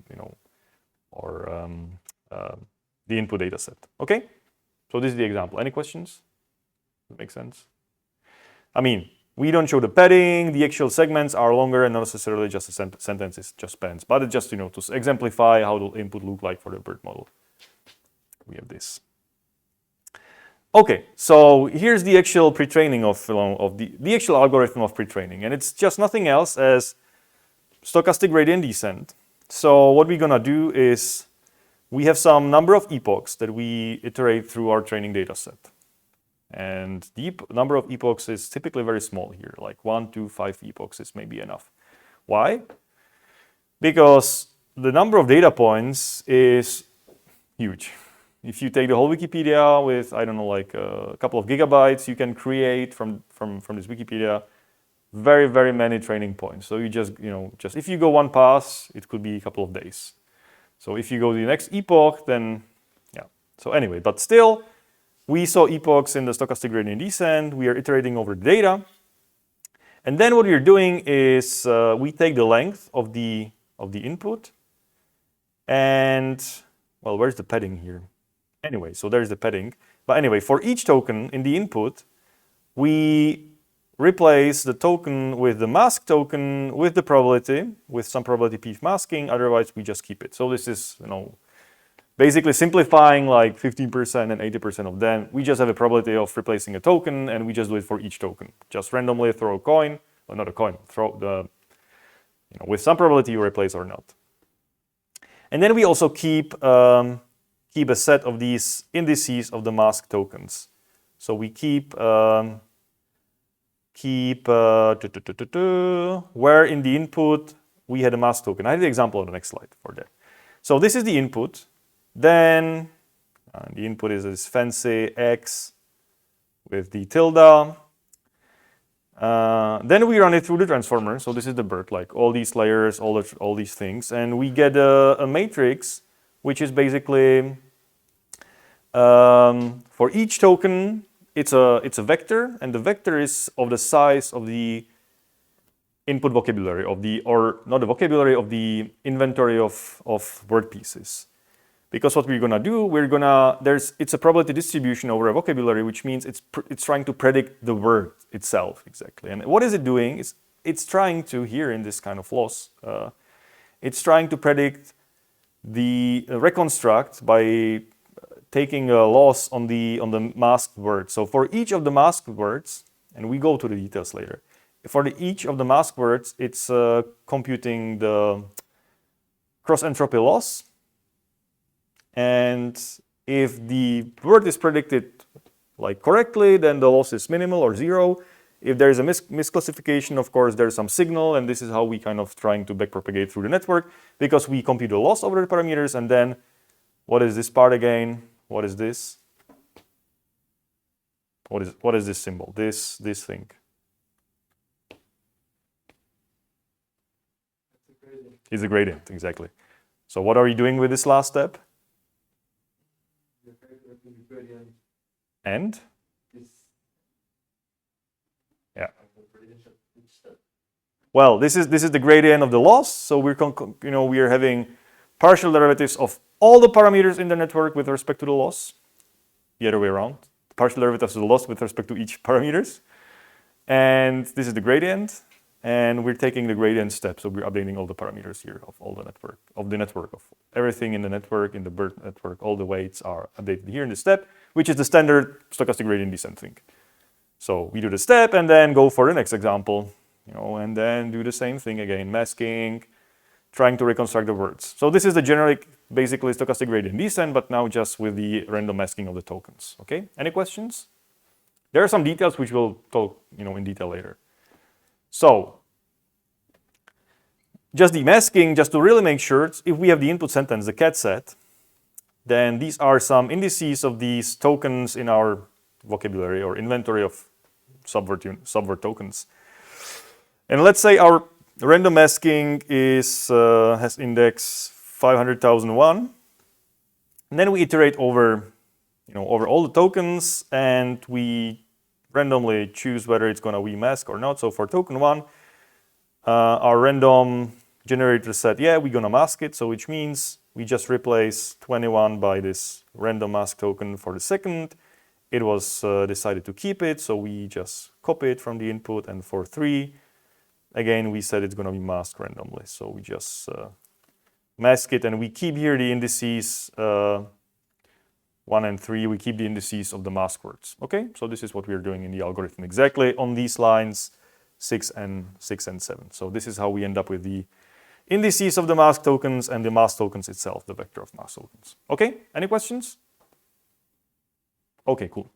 input data set. Okay, so this is the example. Any questions? Does that make sense? I mean, we don't show the padding. The actual segments are longer and not necessarily just a sentence. It just spans. But it's just to exemplify how the input look like for the BERT model. We have this. Okay, so here's the actual pre-training of the actual algorithm of pre-training, and it's just nothing else as stochastic gradient descent. So what we're gonna do is we have some number of epochs that we iterate through our training data set. And the number of epochs is typically very small here, like 1 to 5 epochs is maybe enough. Why? Because the number of data points is huge. If you take the whole Wikipedia with, I don't know, like a couple of gigabytes, you can create from this Wikipedia very, very many training points. So you just if you go one pass, it could be a couple of days. So if you go to the next epoch, then yeah. So anyway, but still, we saw epochs in the stochastic gradient descent. We are iterating over the data. And then what we're doing is we take the length of the input. And, well, where's the padding here? Anyway, so there's the padding. But anyway, for each token in the input, we replace the token with the mask token with the probability, with some probability p masking. Otherwise, we just keep it. So this is, basically simplifying like 15% and 80% of them. We just have a probability of replacing a token, and we just do it for each token. Just randomly throw a coin, or not a coin, throw the, with some probability you replace or not. And then we also keep a set of these indices of the mask tokens. So we keep where in the input we had a mask token. I have the example on the next slide for that. So this is the input. Then the input is this fancy X with the tilde. Then we run it through the transformer. So this is the BERT, like all these layers, all these things, and we get a matrix, which is basically for each token, it's a vector, and the vector is of the size of the input vocabulary of the inventory of word pieces. Because what we're gonna do, it's a probability distribution over a vocabulary, which means it's trying to predict the word itself exactly. And what is it doing? It's trying to, here in this kind of loss, it's trying to predict the reconstruct by taking a loss on the masked word. So for each of the masked words, and we go to the details later, for each of the masked words, it's computing the cross entropy loss. And if the word is predicted like correctly, then the loss is minimal or zero. If there is a misclassification, of course, there's some signal, and this is how we kind of trying to backpropagate through the network, because we compute the loss over the parameters, and then what is this part again? What is this? What is this symbol? This thing. It's a gradient, exactly. So what are we doing with this last step? And? Yeah. Well, this is the gradient of the loss. So we are having partial derivatives of all the parameters in the network with respect to the loss. The other way around. Partial derivatives of the loss with respect to each parameters. And this is the gradient. And we're taking the gradient step. So we're updating all the parameters here of all the network, of everything in the network, in the BERT network. All the weights are updated here in the step, which is the standard stochastic gradient descent thing. So we do the step and then go for the next example, and then do the same thing again, masking, trying to reconstruct the words. So this is the generic, basically stochastic gradient descent, but now just with the random masking of the tokens. Okay, any questions? There are some details which we'll talk, in detail later. So, just demasking, just to really make sure, if we have the input sentence, the cat set, then these are some indices of these tokens in our vocabulary or inventory of subword tokens. And let's say our random masking has index 500,001. And then we iterate over all the tokens, and we randomly choose whether it's going to remask or not. So for token 1, our random generator said, yeah, we're going to mask it. So which means we just replace 21 by this random mask token for the second. It was decided to keep it, so we just copy it from the input. And for 3, again, we said it's going to be masked randomly. So we just mask it, and we keep here the indices 1 and 3, we keep the indices of the mask words. Okay, so this is what we're doing in the algorithm exactly on these lines 6 and 7. So this is how we end up with the indices of the mask tokens and the mask tokens itself, the vector of mask tokens. Okay, any questions? Okay, cool.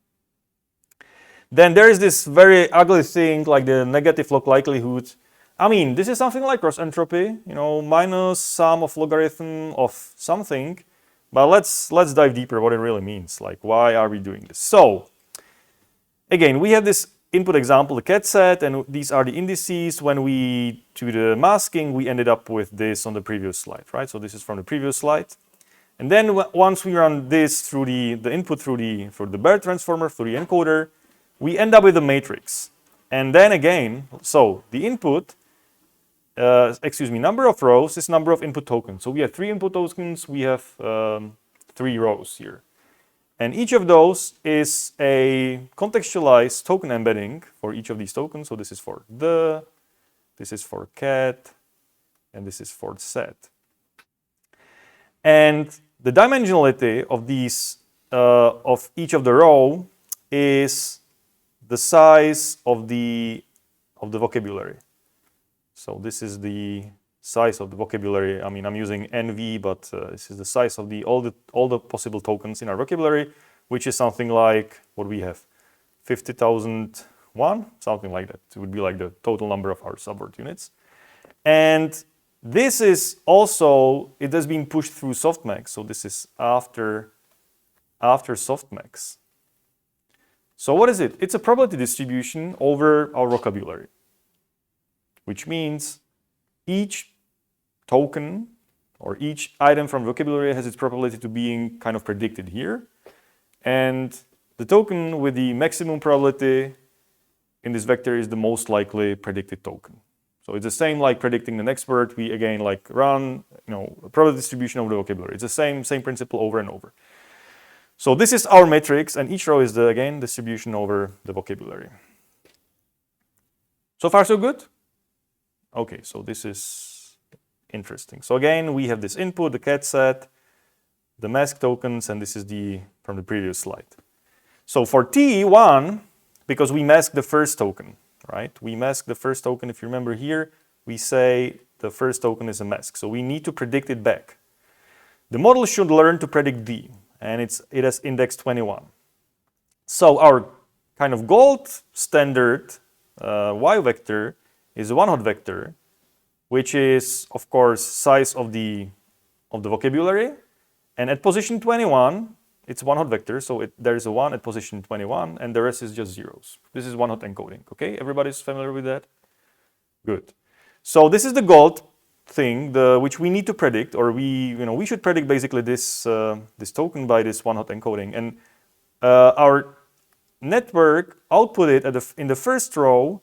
Then there is this very ugly thing like the negative log likelihood. I mean, this is something like cross entropy, you know, minus sum of logarithm of something. But let's dive deeper what it really means. Like, why are we doing this? So, again, we have this input example, the cat set, and these are the indices. When we do the masking, we ended up with this on the previous slide, right? So this is from the previous slide. And then once we run this through the input through the BERT transformer, through the encoder, we end up with a matrix. And then again, so the input, number of rows is number of input tokens. So we have 3 input tokens, we have 3 rows here. And each of those is a contextualized token embedding for each of these tokens. So this is for this is for cat, and this is for set. And the dimensionality of these, of each of the row is the size of the vocabulary. So this is the size of the vocabulary. I mean, I'm using NV, but this is the size of all the possible tokens in our vocabulary, which is something like what we have, 50,001, something like that. It would be like the total number of our subword units. And this is also, it has been pushed through softmax. So this is after softmax. So what is it? It's a probability distribution over our vocabulary, which means each token or each item from vocabulary has its probability to being kind of predicted here. And the token with the maximum probability in this vector is the most likely predicted token. So it's the same like predicting the next word. We again like run, a probability distribution over the vocabulary. It's the same principle over and over. So this is our matrix, and each row is the, again, distribution over the vocabulary. So far, so good? Okay, so this is interesting. So again, we have this input, the cat set, the mask tokens, and this is from the previous slide. So for T1, because we mask the first token, right? We mask the first token. If you remember here, we say the first token is a mask. So we need to predict it back. The model should learn to predict D, and it has index 21. So our kind of gold standard Y vector is a one-hot vector, which is, of course, size of the vocabulary. And at position 21, it's one-hot vector, so there is a 1 at position 21, and the rest is just zeros. This is one-hot encoding, okay? Everybody's familiar with that? Good. So this is the gold thing, which we need to predict, or we should predict basically this token by this one-hot encoding. And our network outputted in the first row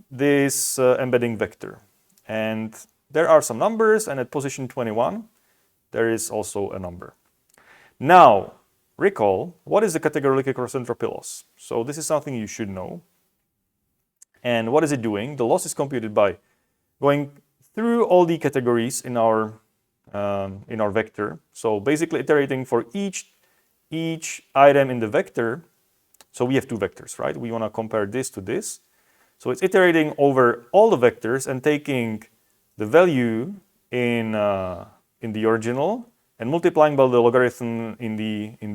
this embedding vector. And there are some numbers, and at position 21, there is also a number. Now, recall, what is the categorical cross-entropy loss? So this is something you should know. And what is it doing? The loss is computed by going through all the categories in our vector. So basically iterating for each item in the vector. So we have 2 vectors, right? We want to compare this to this. So it's iterating over all the vectors and taking the value in the original and multiplying by the logarithm in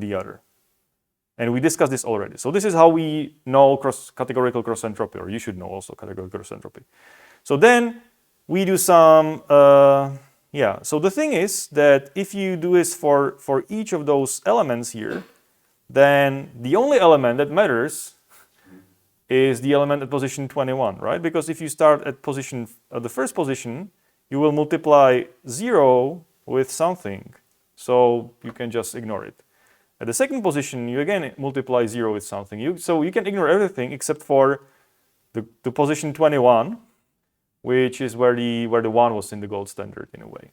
the other. And we discussed this already. So this is how we know categorical cross-entropy, or you should know also categorical cross-entropy. So then we do some, so the thing is that if you do this for each of those elements here, then the only element that matters is the element at position 21, right? Because if you start at the first position, you will multiply 0 with something. So you can just ignore it. At the second position, you again multiply 0 with something. So you can ignore everything except for the position 21, which is where the 1 was in the gold standard in a way.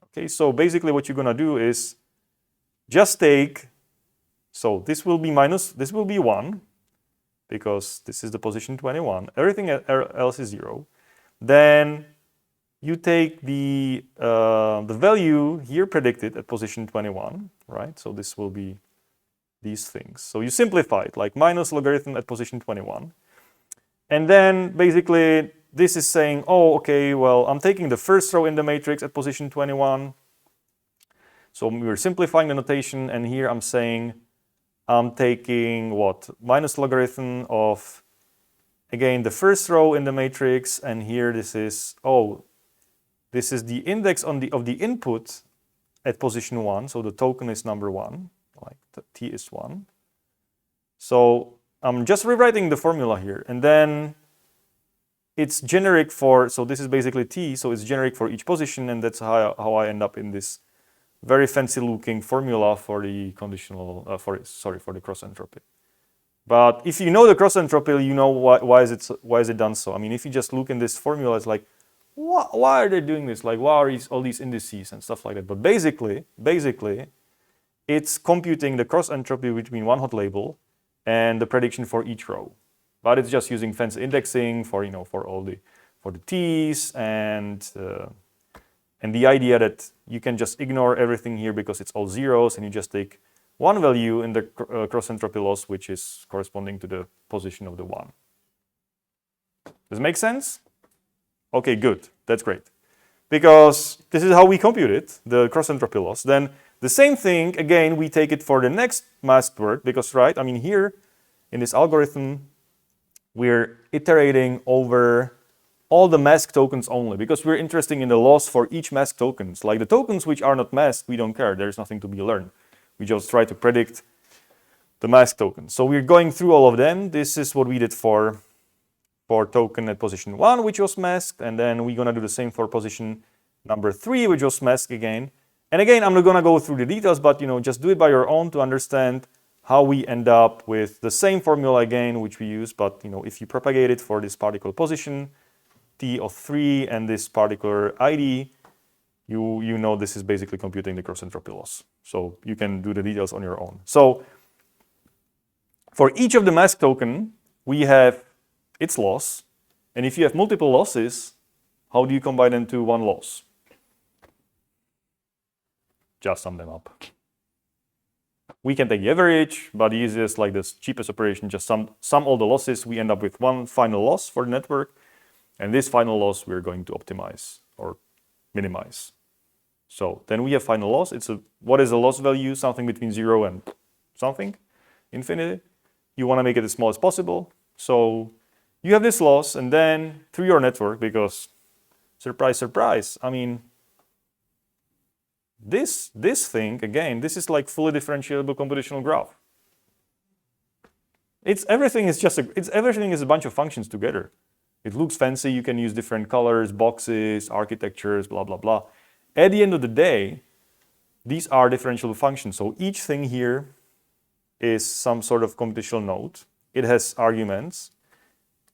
Okay, so basically what you're gonna do is just take, so this will be 1, because this is the position 21. Everything else is 0. Then you take the value here predicted at position 21, right? So this will be these things. So you simplify it, like minus logarithm at position 21. And then basically this is saying, oh, okay, well, I'm taking the first row in the matrix at position 21. So we're simplifying the notation, and here I'm saying I'm taking what? Minus logarithm of, again, the first row in the matrix, and here this is, oh, this is the index of the input at position 1, so the token is number 1, like the t is 1. So I'm just rewriting the formula here, and then it's generic for, so this is basically t, so it's generic for each position, and that's how I end up in this very fancy looking formula for the conditional, for the cross entropy. But if you know the cross entropy, you know why is it done so. I mean, if you just look in this formula, it's like, why are they doing this? Like, why are all these indices and stuff like that? But basically, it's computing the cross entropy between one hot label and the prediction for each row. But it's just using fancy indexing for the t's and the idea that you can just ignore everything here because it's all zeros, and you just take one value in the cross entropy loss, which is corresponding to the position of the 1. Does it make sense? Okay, good. That's great. Because this is how we compute it, the cross entropy loss. Then the same thing, again, we take it for the next masked word, because, right, I mean, here in this algorithm, we're iterating over all the masked tokens only, because we're interested in the loss for each masked tokens. Like the tokens which are not masked, we don't care. There's nothing to be learned. We just try to predict the masked tokens. So we're going through all of them. This is what we did for token at position 1, which was masked, and then we're gonna do the same for position number 3, which was masked again. And again, I'm not gonna go through the details, but just do it by your own to understand how we end up with the same formula again, which we use. But if you propagate it for this particular position, t of 3, and this particular ID, you know this is basically computing the cross entropy loss. So you can do the details on your own. So for each of the masked token, we have its loss. And if you have multiple losses, how do you combine them to one loss? Just sum them up. We can take the average, but the easiest, like this cheapest operation, just sum all the losses. We end up with one final loss for the network. And this final loss we're going to optimize or minimize. So then we have final loss. What is the loss value? Something between 0 and something, infinity. You want to make it as small as possible. So you have this loss, and then through your network, because surprise, surprise, I mean, this thing, again, this is like fully differentiable computational graph. Everything is a bunch of functions together. It looks fancy. You can use different colors, boxes, architectures, blah, blah, blah. At the end of the day, these are differentiable functions. So each thing here is some sort of computational node. It has arguments.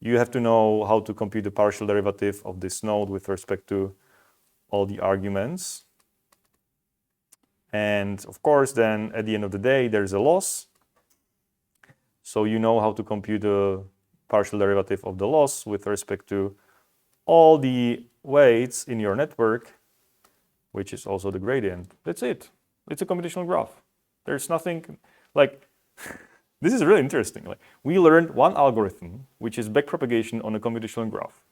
You have to know how to compute the partial derivative of this node with respect to all the arguments. And of course, then at the end of the day, there's a loss. So you know how to compute the partial derivative of the loss with respect to all the weights in your network, which is also the gradient. That's it. It's a computational graph. There's nothing like, this is really interesting. Like, we learned one algorithm, which is backpropagation on a computational graph.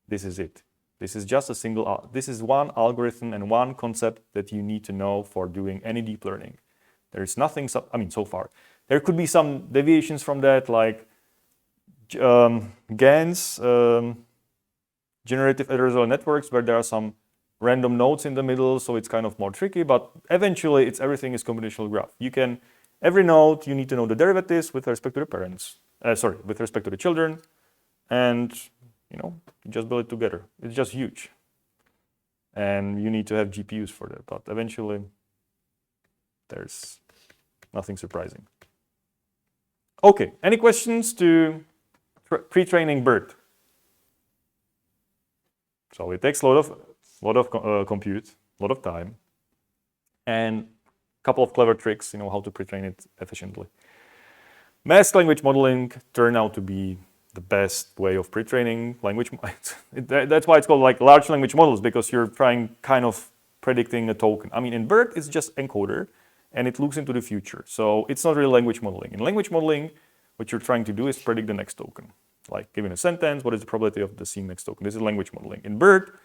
This is it. This is just this is one algorithm and one concept that you need to know for doing any deep learning. There is nothing, so far. There could be some deviations from that, like GANs, generative adversarial networks, where there are some random nodes in the middle, so it's kind of more tricky, but eventually everything is computational graph. Every node, you need to know the derivatives with respect to the parents, with respect to the children, and you just build it together. It's just huge. And you need to have GPUs for that, but eventually there's nothing surprising. Okay, any questions to pre-training BERT? So it takes a lot of compute, a lot of time, and a couple of clever tricks, how to pre-train it efficiently. Masked language modeling turned out to be the best way of pre-training language. That's why it's called like large language models, because you're trying kind of predicting a token. I mean, in BERT, it's just encoder, and it looks into the future. So it's not really language modeling. In language modeling, what you're trying to do is predict the next token. Like given a sentence, what is the probability of the seeing next token? This is language modeling. In BERT,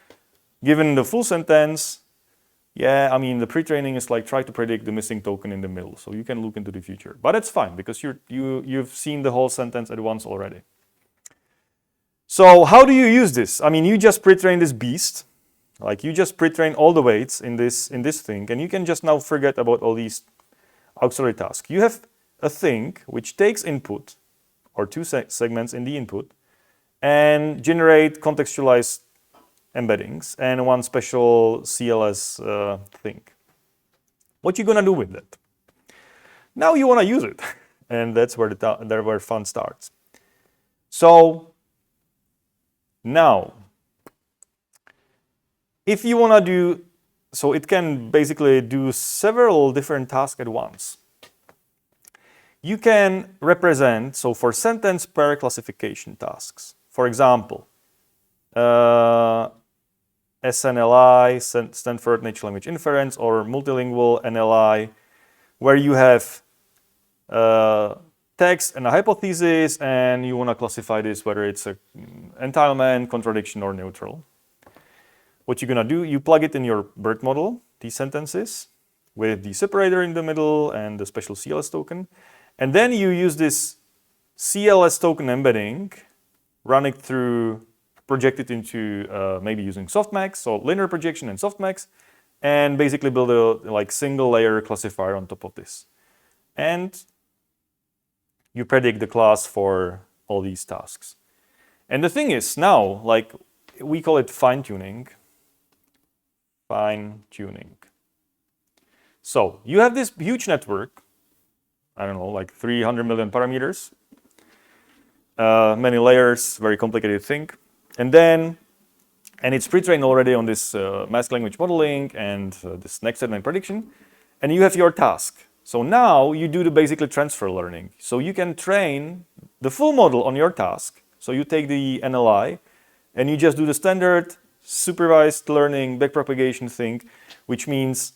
given the full sentence, yeah, I mean, the pre-training is like try to predict the missing token in the middle. So you can look into the future. But it's fine because you've seen the whole sentence at once already. So how do you use this? I mean, you just pre-train this beast. Like you just pre-train all the weights in this thing, and you can just now forget about all these auxiliary tasks. You have a thing which takes input, or two segments in the input, and generate contextualized embeddings and one special CLS thing. What you gonna do with that? Now you wanna use it, and that's where fun starts. So now, if you wanna do, so it can basically do several different tasks at once. You can represent, so for sentence pair classification tasks, for example, SNLI, Stanford Natural Language Inference, or multilingual NLI, where you have text and a hypothesis, and you want to classify this whether it's an entitlement, contradiction, or neutral. What you're going to do, you plug it in your BERT model, these sentences, with the separator in the middle and the special CLS token. And then you use this CLS token embedding, run it through, project it into maybe using softmax, so linear projection and softmax, and basically build a like single layer classifier on top of this. And you predict the class for all these tasks. And the thing is now, like we call it fine-tuning. Fine-tuning. So you have this huge network, I don't know, like 300 million parameters, many layers, very complicated thing. And it's pre-trained already on this mask language modeling and this next segment prediction. And you have your task. So now you do the basically transfer learning. So you can train the full model on your task. So you take the NLI and you just do the standard supervised learning backpropagation thing, which means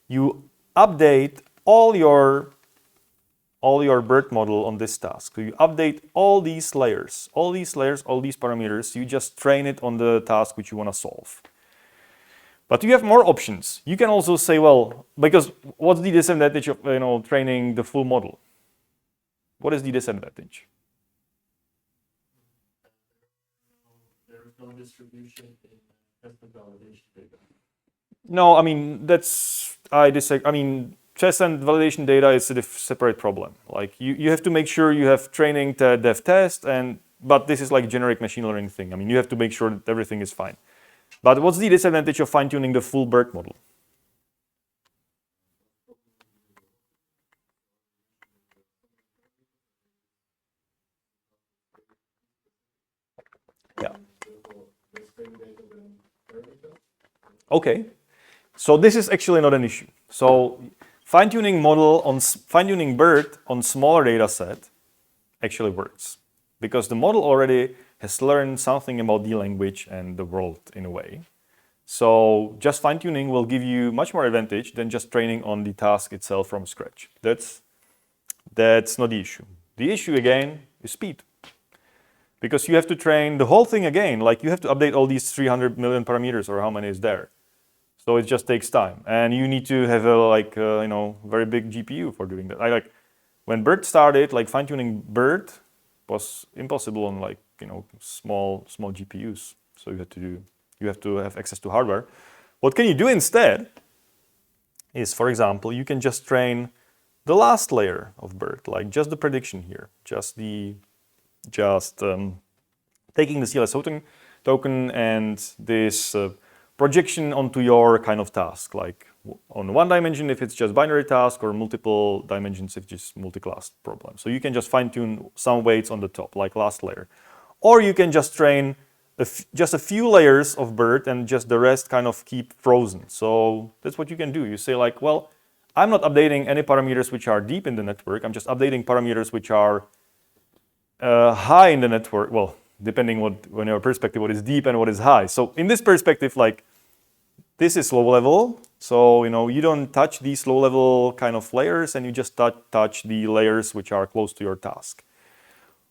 you update all your BERT model on this task. So you update all these layers, all these parameters, you just train it on the task which you want to solve. But you have more options. You can also say, well, because what's the disadvantage of training the full model? What is the disadvantage? There is no distribution in test and validation data. No, I mean I mean, test and validation data is a separate problem. Like you have to make sure you have training, dev, test, but this is like generic machine learning thing. I mean, you have to make sure that everything is fine. But what's the disadvantage of fine-tuning the full BERT model? Yeah. Okay. So this is actually not an issue. So fine-tuning BERT on smaller data set actually works because the model already has learned something about the language and the world in a way. So just fine-tuning will give you much more advantage than just training on the task itself from scratch. That's not the issue. The issue again is speed. Because you have to train the whole thing again, like you have to update all these 300 million parameters or how many is there. So it just takes time. And you need to have a very big GPU for doing that. When BERT started, like fine-tuning BERT was impossible on small GPUs. So you have to have access to hardware. What can you do instead is, for example, you can just train the last layer of BERT, like just the prediction here, taking the CLS token and this projection onto your kind of task, like on one dimension if it's just binary task, or multiple dimensions if it's just multi-class problem. So you can just fine-tune some weights on the top, like last layer. Or you can just train just a few layers of BERT and just the rest kind of keep frozen. So that's what you can do. You say like, well, I'm not updating any parameters which are deep in the network. I'm just updating parameters which are high in the network. Well, depending on your perspective, what is deep and what is high. So in this perspective, like this is low level, So, you don't touch these low-level kind of layers, and you just touch the layers which are close to your task.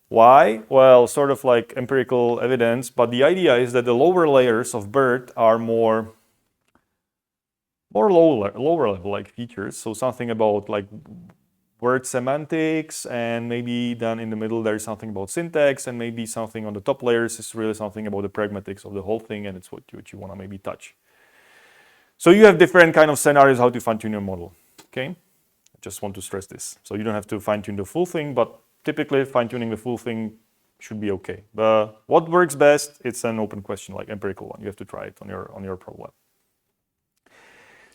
Why? Well, sort of like empirical evidence, but the idea is that the lower layers of BERT are more lower level like features. So something about like word semantics, and maybe then in the middle there is something about syntax, and maybe something on the top layers is really something about the pragmatics of the whole thing, and it's what you want to maybe touch. So you have different kind of scenarios how to fine-tune your model. Okay, I just want to stress this. So you don't have to fine-tune the full thing, but typically fine-tuning the full thing should be okay. But what works best? It's an open question, like empirical one. You have to try it on your problem.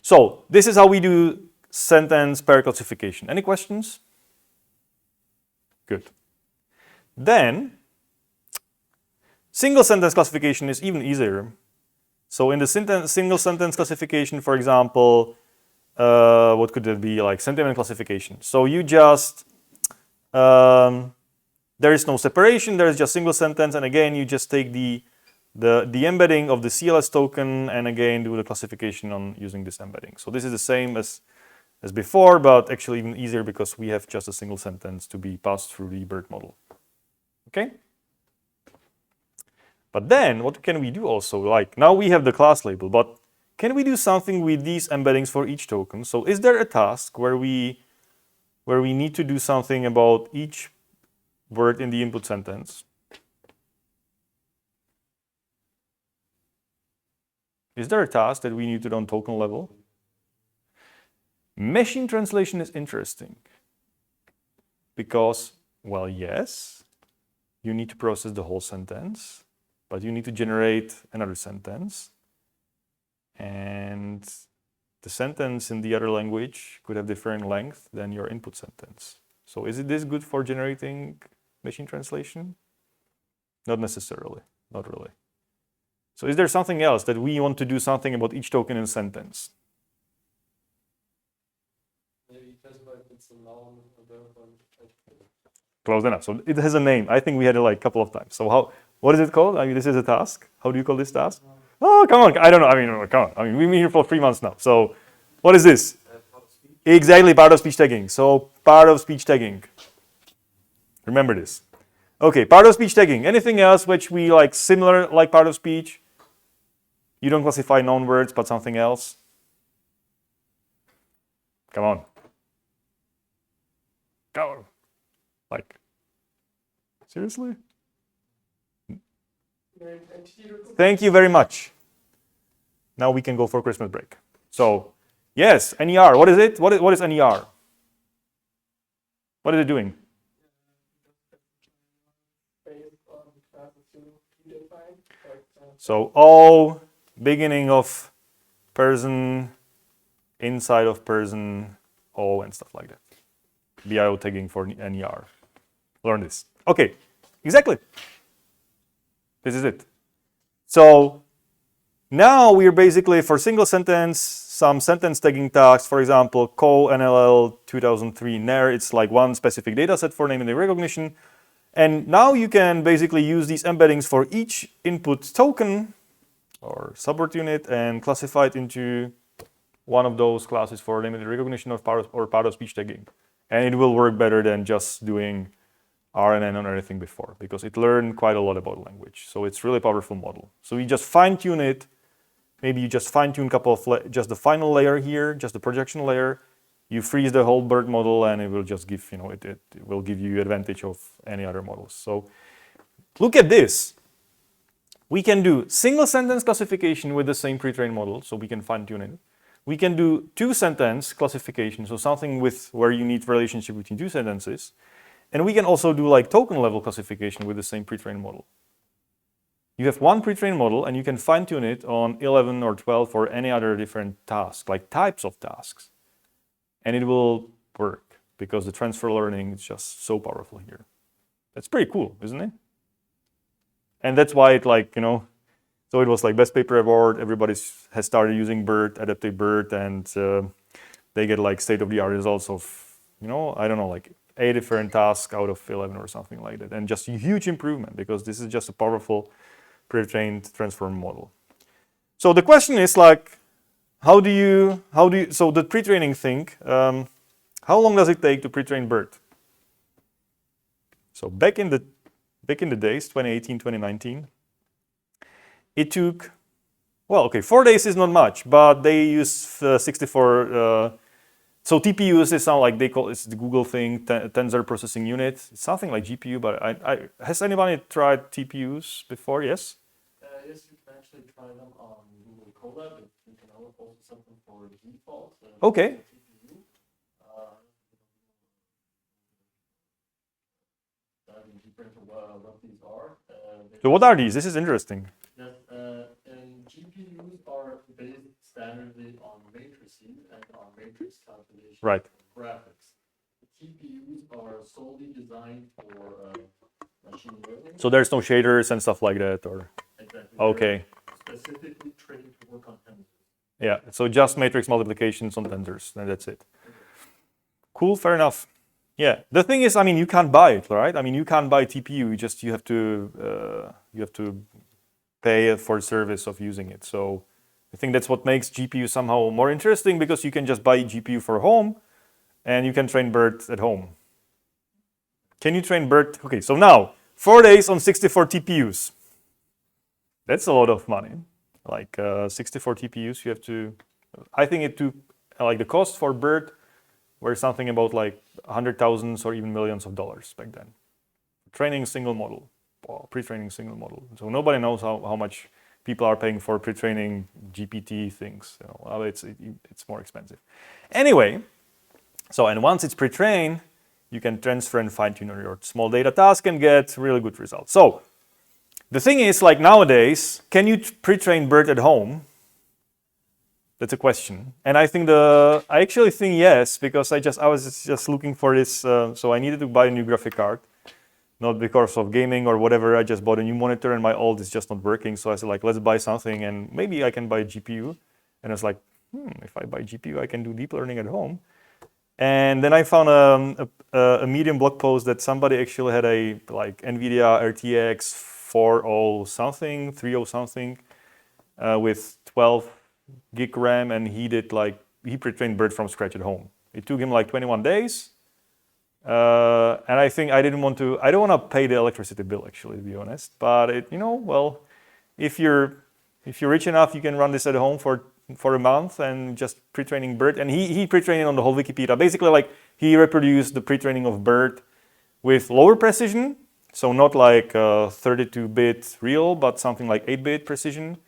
So this is how we do sentence pair classification. Any questions? Good. Then single sentence classification is even easier. So in the single sentence classification, for example, what could it be, like sentiment classification? So you just there is no separation, there is just single sentence, and again you just take the embedding of the CLS token and again do the classification on using this embedding. So this is the same as before, but actually even easier because we have just a single sentence to be passed through the BERT model. Okay? But then what can we do also? Like now we have the class label, but can we do something with these embeddings for each token? So is there a task where we need to do something about each word in the input sentence? Is there a task that we need to do on token level? Machine translation is interesting because, well, yes, you need to process the whole sentence, but you need to generate another sentence. And the sentence in the other language could have different length than your input sentence. So is this good for generating machine translation? Not necessarily, not really. So is there something else that we want to do something about each token in a sentence? Maybe classify if it's a noun, a verb, or adjective. Close enough. So it has a name. I think we had it like a couple of times. So what is it called? I mean, this is a task. How do you call this task? Oh, come on. I don't know. I mean, come on. I mean, we've been here for 3 months now. So what is this? Exactly, part of speech tagging. So part of speech tagging. Remember this. Okay, part of speech tagging. Anything else which we like similar like part of speech? You don't classify known words, but something else? Come on. Go. Like, seriously? Thank you very much. Now we can go for Christmas break. So, yes, NER. What is it? What is NER? What is it doing? So, O, beginning of person, inside of person, O, and stuff like that. BIO tagging for NER. Learn this. Okay, exactly. This is it. So now we're basically for single sentence, some sentence tagging tasks, for example, CO NLL 2003 NER. It's like one specific data set for name and recognition. And now you can basically use these embeddings for each input token or subword unit and classify it into one of those classes for name and recognition or part of speech tagging. And it will work better than just doing RNN on everything before because it learned quite a lot about language. So it's really a powerful model. So you just fine tune it. Maybe you just fine tune a couple of just the final layer here, just the projection layer. You freeze the whole BERT model and it will just give, it will give you advantage of any other models. So look at this. We can do single sentence classification with the same pre-trained model, so we can fine tune it. We can do two sentence classification, so something where you need relationship between two sentences. And we can also do like token level classification with the same pre-trained model. You have one pre-trained model and you can fine tune it on 11 or 12 or any other different task, like types of tasks. And it will work because the transfer learning is just so powerful here. That's pretty cool, isn't it? And that's why it so it was like best paper award. Everybody has started using BERT, adaptive BERT, and they get like state-of-the-art results of, I don't know, like 8 different tasks out of 11 or something like that. And just a huge improvement because this is just a powerful pre-trained transform model. So the question is like, how do you, so the pre-training thing, how long does it take to pre-train BERT? So back in the days, 2018, 2019, it took, well, okay, 4 days is not much, but they use 64, so TPUs is sound like they call it's the Google thing, tensor processing unit. It's something like GPU, but has anybody tried TPUs before? Yes? Yes, you can actually try them on Google Colab, but you can also something for default. Okay. CPU. Diving deeper into what these are. So what are these? This is interesting. Yes, and GPUs are based standardly on matrices and on matrix calculation. Right. Graphics. TPUs are solely designed for machine learning. So there's no shaders and stuff like that, or? Exactly. Okay. They're specifically trained to work on tensors. Yeah, so just matrix multiplications on tensors, and that's it. Cool, fair enough. Yeah, the thing is, I mean, you can't buy it, right? I mean, you can't buy TPU. You have to pay for service of using it. So I think that's what makes GPU somehow more interesting, because you can just buy GPU for home, and you can train BERT at home. Can you train BERT? Okay, so now 4 days on 64 TPUs. That's a lot of money. Like 64 TPUs, you have to. I think it took like the cost for BERT were something about like $100,000s or even millions of dollars back then. Training single model, pre-training single model. So nobody knows how much people are paying for pre-training GPT things. You know, it's more expensive. Anyway, so and once it's pre-trained, you can transfer and fine-tune your small data task and get really good results. So the thing is, like nowadays, can you pre-train BERT at home? That's a question, and I actually think yes, because I was just looking for this, so I needed to buy a new graphic card, not because of gaming or whatever. I just bought a new monitor, and my old is just not working. So I said, like, let's buy something, and maybe I can buy a GPU. And I was like, if I buy GPU, I can do deep learning at home. And then I found a Medium blog post that somebody actually had a like NVIDIA RTX 40 something, 30 something, with 12 gig RAM, and he pre-trained BERT from scratch at home. It took him like 21 days, and I think I don't want to pay the electricity bill, actually, to be honest. But if you're rich enough, you can run this at home for a month and just pre-training BERT. And he pre-trained on the whole Wikipedia. Basically, like he reproduced the pre-training of BERT with lower precision, so not like 32-bit real, but something like 8-bit precision,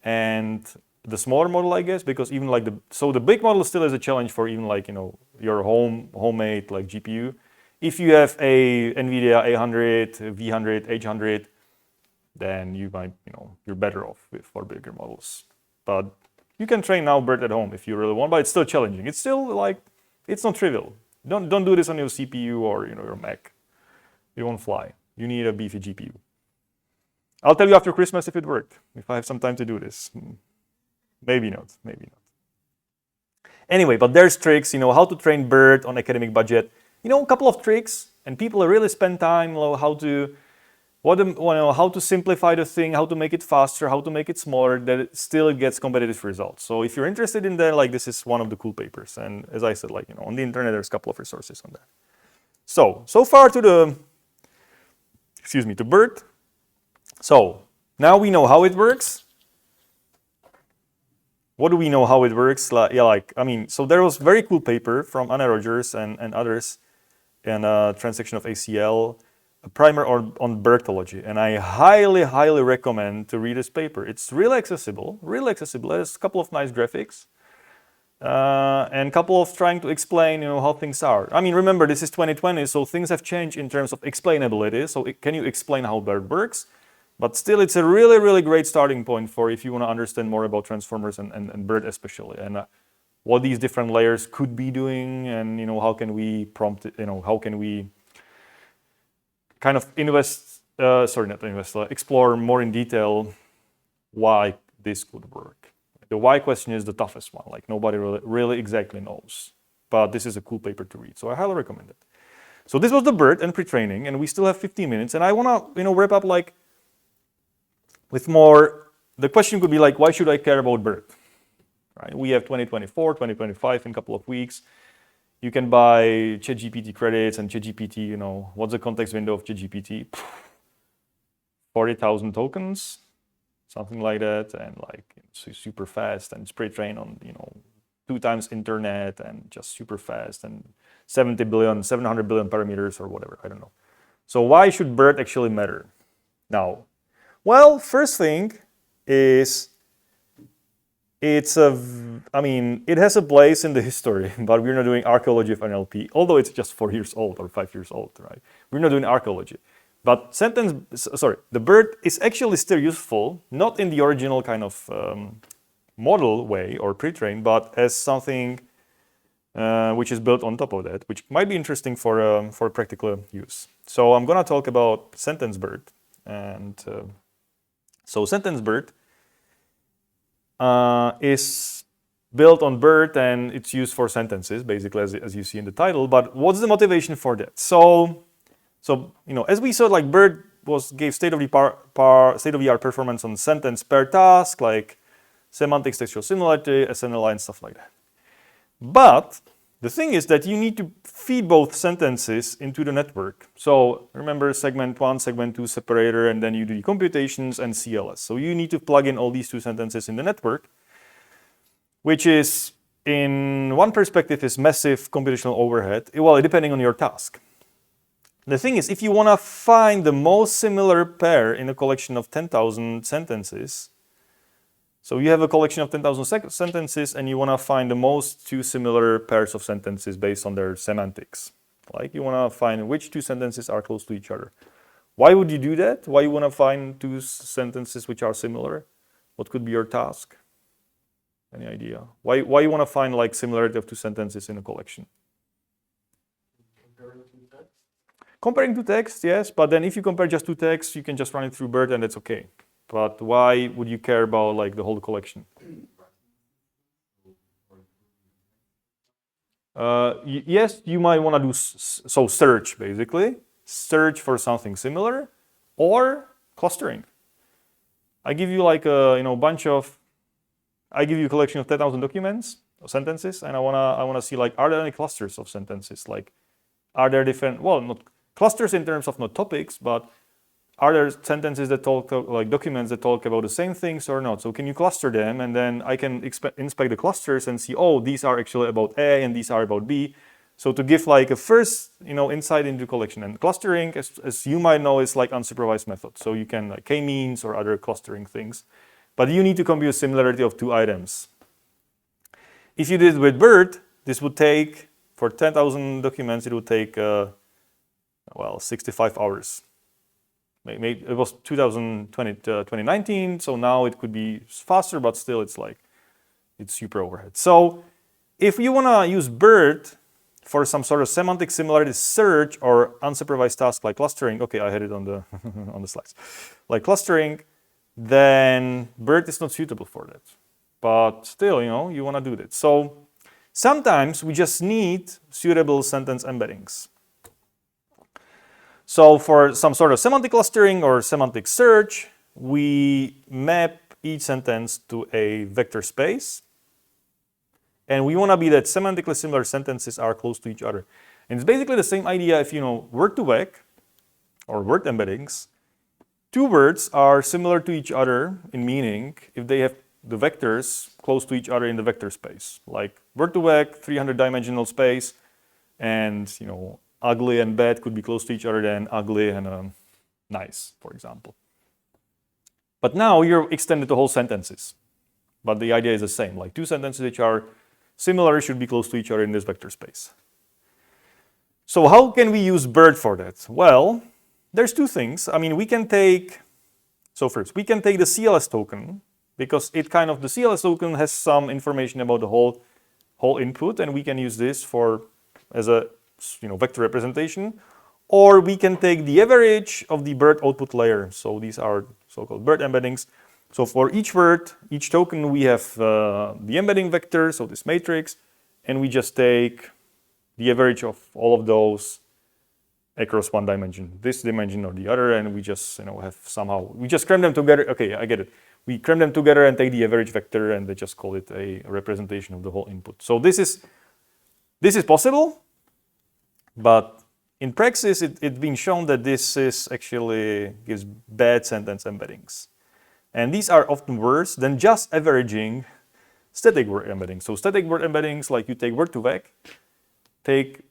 and the smaller model, I guess, because even like the big model still is a challenge for even like your homemade like GPU. If you have a NVIDIA A100, V100, H100, then you might you're better off for bigger models. But you can train now BERT at home if you really want, but it's still challenging. It's still like it's not trivial. Don't do this on your CPU or your Mac. It won't fly. You need a beefy GPU. I'll tell you after Christmas if it worked. If I have some time to do this. Maybe not. Anyway, but there's tricks, how to train BERT on academic budget. A couple of tricks, and people really spend time how to simplify the thing, how to make it faster, how to make it smaller, that it still gets competitive results. So if you're interested in that, like this is one of the cool papers. And as I said, on the internet, there's a couple of resources on that. So far to BERT. So now we know how it works. What do we know how it works? So there was a very cool paper from Anna Rogers and others in a transaction of ACL, a primer on BERTology. And I highly, highly recommend to read this paper. It's really accessible. There's a couple of nice graphics and a couple of trying to explain, how things are. I mean, remember, this is 2020, so things have changed in terms of explainability. So can you explain how BERT works? But still, it's a really, really great starting point for if you want to understand more about transformers and BERT especially, and what these different layers could be doing, and how can we prompt it, how can we kind of explore more in detail why this could work. The why question is the toughest one. Like nobody really exactly knows. But this is a cool paper to read, so I highly recommend it. So this was the BERT and pre-training, and we still have 15 minutes, and I want to wrap up with more. The question could be like, why should I care about BERT? right? We have 2024, 2025 in a couple of weeks. You can buy ChatGPT credits and ChatGPT, you know, what's the context window of ChatGPT? 40,000 tokens, something like that, and like it's super fast and it's pre-trained on, you know, 2 times internet and just super fast and 700 billion parameters or whatever, I don't know. So why should BERT actually matter? Now, well, first thing is it has a place in the history, but we're not doing archaeology of NLP, although it's just 4 years old or 5 years old, right? We're not doing archaeology. But the BERT is actually still useful, not in the original kind of model way or pre-trained, but as something which is built on top of that, which might be interesting for practical use. So I'm gonna talk about sentence BERT, and so sentence BERT is built on BERT and it's used for sentences, basically, as you see in the title. But what's the motivation for that? So you know, as we saw, like BERT gave state-of-the-art performance on sentence per task, like semantics, textual similarity, SNLI, and stuff like that. But the thing is that you need to feed both sentences into the network. So remember segment 1, segment 2 separator, and then you do the computations and CLS. So you need to plug in all these 2 sentences in the network, which is, in one perspective, is massive computational overhead, well, depending on your task. The thing is, if you want to find the most similar pair in a collection of 10,000 sentences, so you have a collection of 10,000 sentences and you want to find the most 2 similar pairs of sentences based on their semantics. Like you want to find which 2 sentences are close to each other. Why would you do that? Why you want to find 2 sentences which are similar? What could be your task? Any idea? Why you want to find like similarity of 2 sentences in a collection? Comparing to text. Comparing to text, yes, but then if you compare just 2 texts, you can just run it through BERT and that's okay. But why would you care about like the whole collection? Yes, you might want to do search, basically. Search for something similar, or clustering. I give you like a I give you a collection of 10,000 documents or sentences, and I wanna see like, are there any clusters of sentences? Like, are there different, well, not clusters in terms of not topics, but are there sentences that talk, like documents that talk about the same things or not? So can you cluster them, and then I can inspect the clusters and see, oh, these are actually about A and these are about B. So to give like a first, insight into the collection. And clustering, as you might know, is like unsupervised method. So you can like k-means or other clustering things, but you need to compute similarity of 2 items. If you did it with BERT, this would take, for 10,000 documents, it would take, 65 hours. Maybe it was 2019, so now it could be faster, but still it's super overhead. So if you want to use BERT for some sort of semantic similarity search or unsupervised task like clustering, okay, I had it on the on the slides, like clustering, then BERT is not suitable for that. But still, you want to do that. So sometimes we just need suitable sentence embeddings. So for some sort of semantic clustering or semantic search, we map each sentence to a vector space. And we want to be that semantically similar sentences are close to each other. And it's basically the same idea if you know word-to-vec or word embeddings. 2 words are similar to each other in meaning if they have the vectors close to each other in the vector space. Like word-to-vec, 300-dimensional space, and ugly and bad could be close to each other than ugly and nice, for example. But now you're extended to whole sentences. But the idea is the same. Like 2 sentences which are similar should be close to each other in this vector space. So how can we use BERT for that? Well, there's 2 things. We can take the CLS token, because the CLS token has some information about the whole input, and we can use this as a vector representation, or we can take the average of the BERT output layer. So these are so-called BERT embeddings. So for each word, each token, we have the embedding vector, so this matrix, and we just take the average of all of those across one dimension, this dimension or the other, and we just have we just cram them together. Okay, I get it. we cram them together and take the average vector, and they just call it a representation of the whole input. So this is possible, but in practice, it's been shown that this is actually gives bad sentence embeddings. And these are often worse than just averaging static word embeddings. So static word embeddings, like you take word to vec, take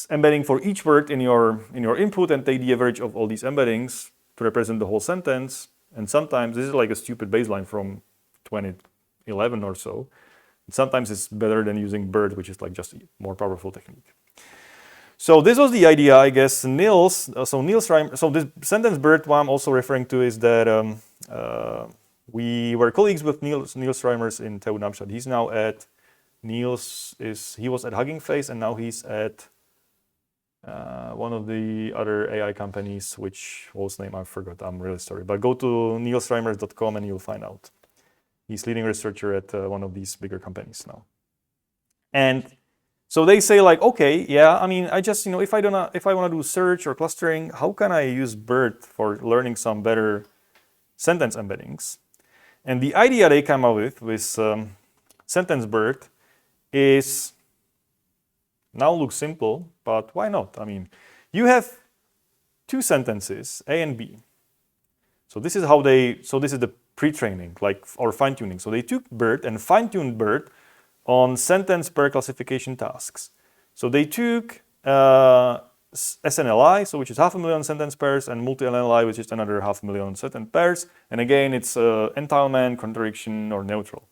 embedding for each word in your input and take the average of all these embeddings to represent the whole sentence. And sometimes this is like a stupid baseline from 2011 or so. Sometimes it's better than using BERT, which is like just a more powerful technique. So this was the idea, I guess. Niels Reimer, so this sentence BERT, what I'm also referring to is that we were colleagues with Niels Reimers in TU Darmstadt. He's now at, he was at Hugging Face, and now he's at one of the other AI companies, whose name I forgot. I'm really sorry. But go to nielsreimers.com and you'll find out. He's leading researcher at one of these bigger companies now. And so they say like, okay, yeah, I mean, I just, if I want to do search or clustering, how can I use BERT for learning some better sentence embeddings? And the idea they come up with sentence BERT is, now looks simple, but why not? I mean, you have two sentences, A and B. So this is the pre-training, or fine-tuning. So they took BERT and fine-tuned BERT on sentence pair classification tasks. So they took SNLI, which is 500,000 sentence pairs, and multi-NLI, which is another 500,000 sentence pairs. And again, it's entailment, contradiction, or neutral.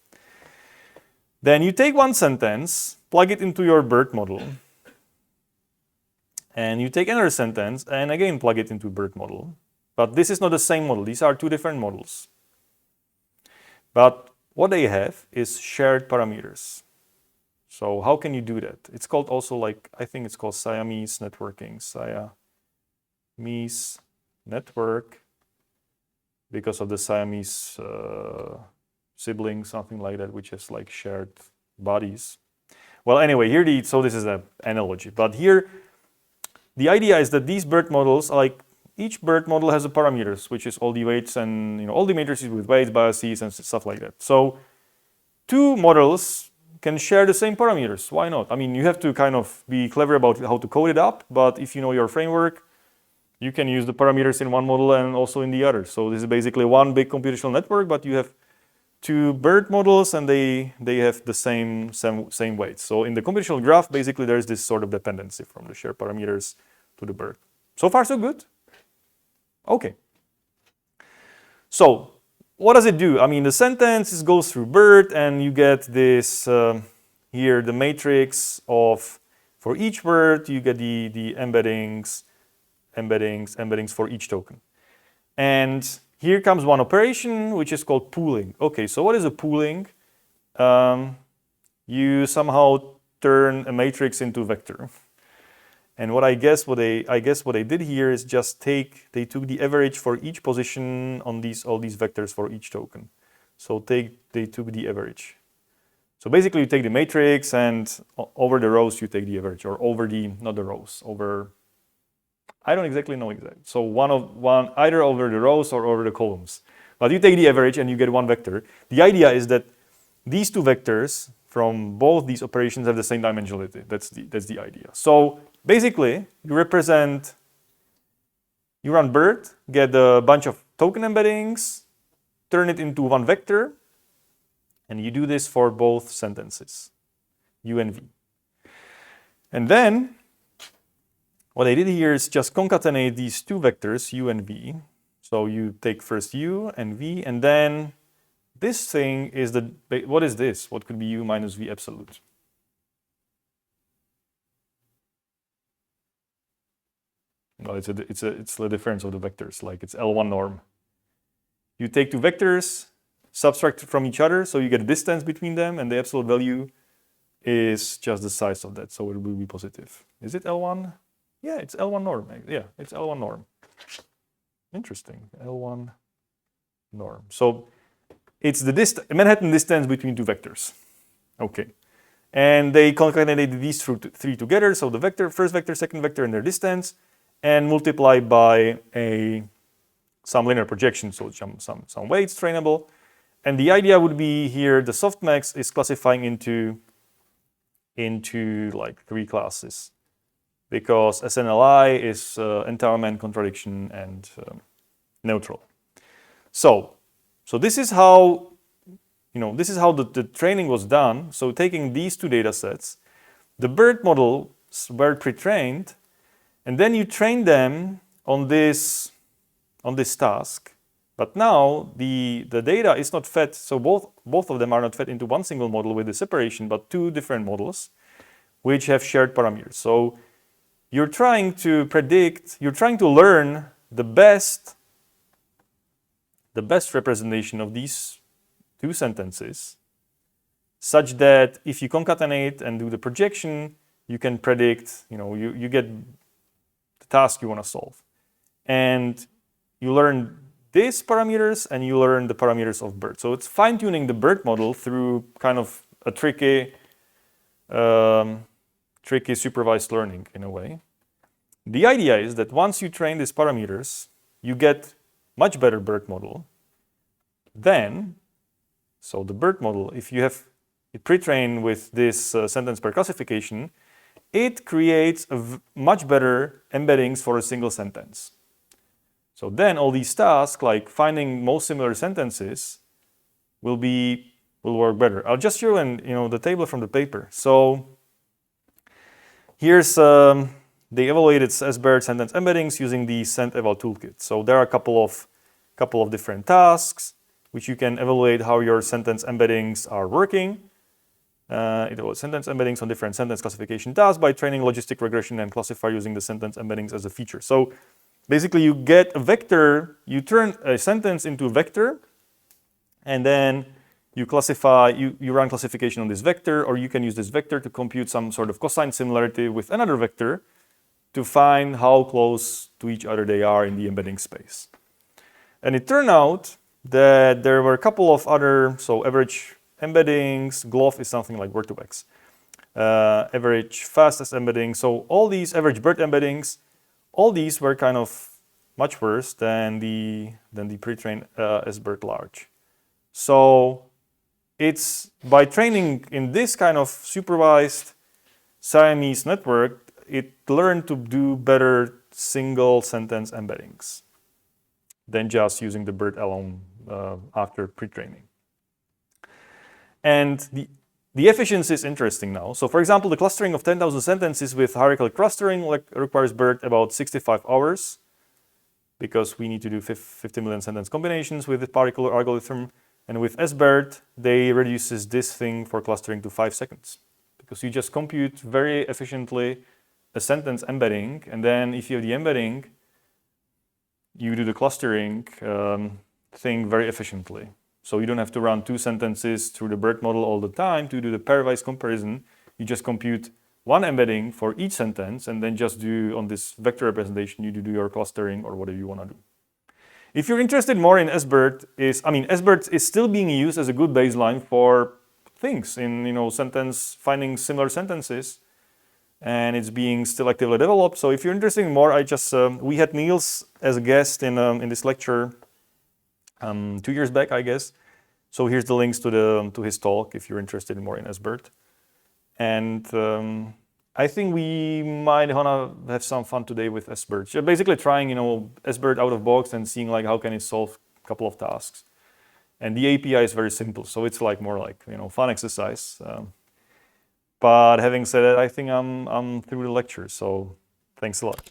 Then you take one sentence, plug it into your BERT model, and you take another sentence, and again plug it into BERT model. But this is not the same model. These are two different models. But what they have is shared parameters. So how can you do that? It's called also I think it's called Siamese networking. Siamese network, because of the Siamese sibling, something like that, which is like shared bodies. Well, anyway, so this is an analogy. But here, the idea is that these BERT models, each BERT model has a parameters, which is all the weights and all the matrices with weights, biases, and stuff like that. So two models can share the same parameters. Why not? I mean, you have to kind of be clever about how to code it up, but if you know your framework, you can use the parameters in one model and also in the other. So this is basically one big computational network, but you have two BERT models and they have the same weights. So in the computational graph, basically there's this sort of dependency from the shared parameters to the BERT. So far, so good? Okay. So what does it do? I mean, the sentence goes through BERT and you get this, here, the matrix of, for each word, you get the embeddings for each token. And here comes one operation, which is called pooling. Okay, so what is a pooling? You somehow turn a matrix into a vector. And what they did here is just they took the average for each position on all these vectors for each token. So they took the average. So basically you take the matrix and over the rows you take the average, or not the rows, over, I don't exactly know exactly. So either over the rows or over the columns. But you take the average and you get one vector. The idea is that these two vectors from both these operations have the same dimensionality. That's the idea. So basically, you run BERT, get a bunch of token embeddings, turn it into one vector, and you do this for both sentences, U and V. And then, what I did here is just concatenate these two vectors, U and V. So you take first U and V, and then this thing is what is this? What could be U minus V absolute? Well, it's the difference of the vectors, like it's L1 norm. You take two vectors, subtract from each other, so you get a distance between them, and the absolute value is just the size of that, so it will be positive. Is it L1? Yeah, it's L1 norm. Yeah, it's L1 norm. Interesting, L1 norm. So it's the Manhattan distance between two vectors. Okay. And they concatenated these three together, so the first vector, second vector, and their distance, and multiply by a some linear projection, so some weights trainable. And the idea would be here, the softmax is classifying into like 3 classes, because SNLI is entanglement, contradiction, and neutral. So this is how, this is how the training was done. So taking these 2 data sets, the BERT models were pre-trained, and then you train them on this task. But now the data is not fed, so both of them are not fed into one single model with the separation, but 2 different models which have shared parameters. So you're trying to predict, you're trying to learn the best representation of these 2 sentences, such that if you concatenate and do the projection, you can predict, you get the task you want to solve. And you learn these parameters and you learn the parameters of BERT. So it's fine-tuning the BERT model through kind of a tricky supervised learning in a way. The idea is that once you train these parameters, you get much better BERT model. Then, so the BERT model, if you have it pre-trained with this sentence per classification, it creates much better embeddings for a single sentence. So then all these tasks, like finding most similar sentences, will work better. I'll just show you the table from the paper. So here's they evaluated SBERT sentence embeddings using the SentEval toolkit. So there are a couple of different tasks which you can evaluate how your sentence embeddings are working. It was sentence embeddings on different sentence classification tasks by training logistic regression and classifier using the sentence embeddings as a feature. So basically you get a vector, you turn a sentence into a vector, and then you classify, you run classification on this vector, or you can use this vector to compute some sort of cosine similarity with another vector to find how close to each other they are in the embedding space. And it turned out that there were a couple of other, so average embeddings, GLOF is something like Word2X, average fastest embedding. So all these average BERT embeddings, all these were kind of much worse than the pre-trained SBERT large. So it's by training in this kind of supervised Siamese network, it learned to do better single sentence embeddings than just using the BERT alone after pre-training. And the efficiency is interesting now. So for example, the clustering of 10,000 sentences with hierarchical clustering requires BERT about 65 hours, because we need to do 50 million sentence combinations with the particular algorithm. And with SBERT, they reduces this thing for clustering to 5 seconds, because you just compute very efficiently a sentence embedding, and then if you have the embedding, you do the clustering thing very efficiently. So you don't have to run 2 sentences through the BERT model all the time to do the pairwise comparison. You just compute 1 embedding for each sentence, and then just do on this vector representation, you do your clustering or whatever you want to do. If you're interested more in SBERT, SBERT is still being used as a good baseline for things in sentence finding similar sentences, and it's being still actively developed. So if you're interested in more, we had Niels as a guest in this lecture 2 years back, I guess. So here's the links to his talk if you're interested in more in SBERT. And I think we might wanna have some fun today with SBERT. So basically trying SBERT out of box and seeing like how can it solve a couple of tasks. And the API is very simple, so it's like more like fun exercise. But having said that, I think I'm through the lecture. So thanks a lot.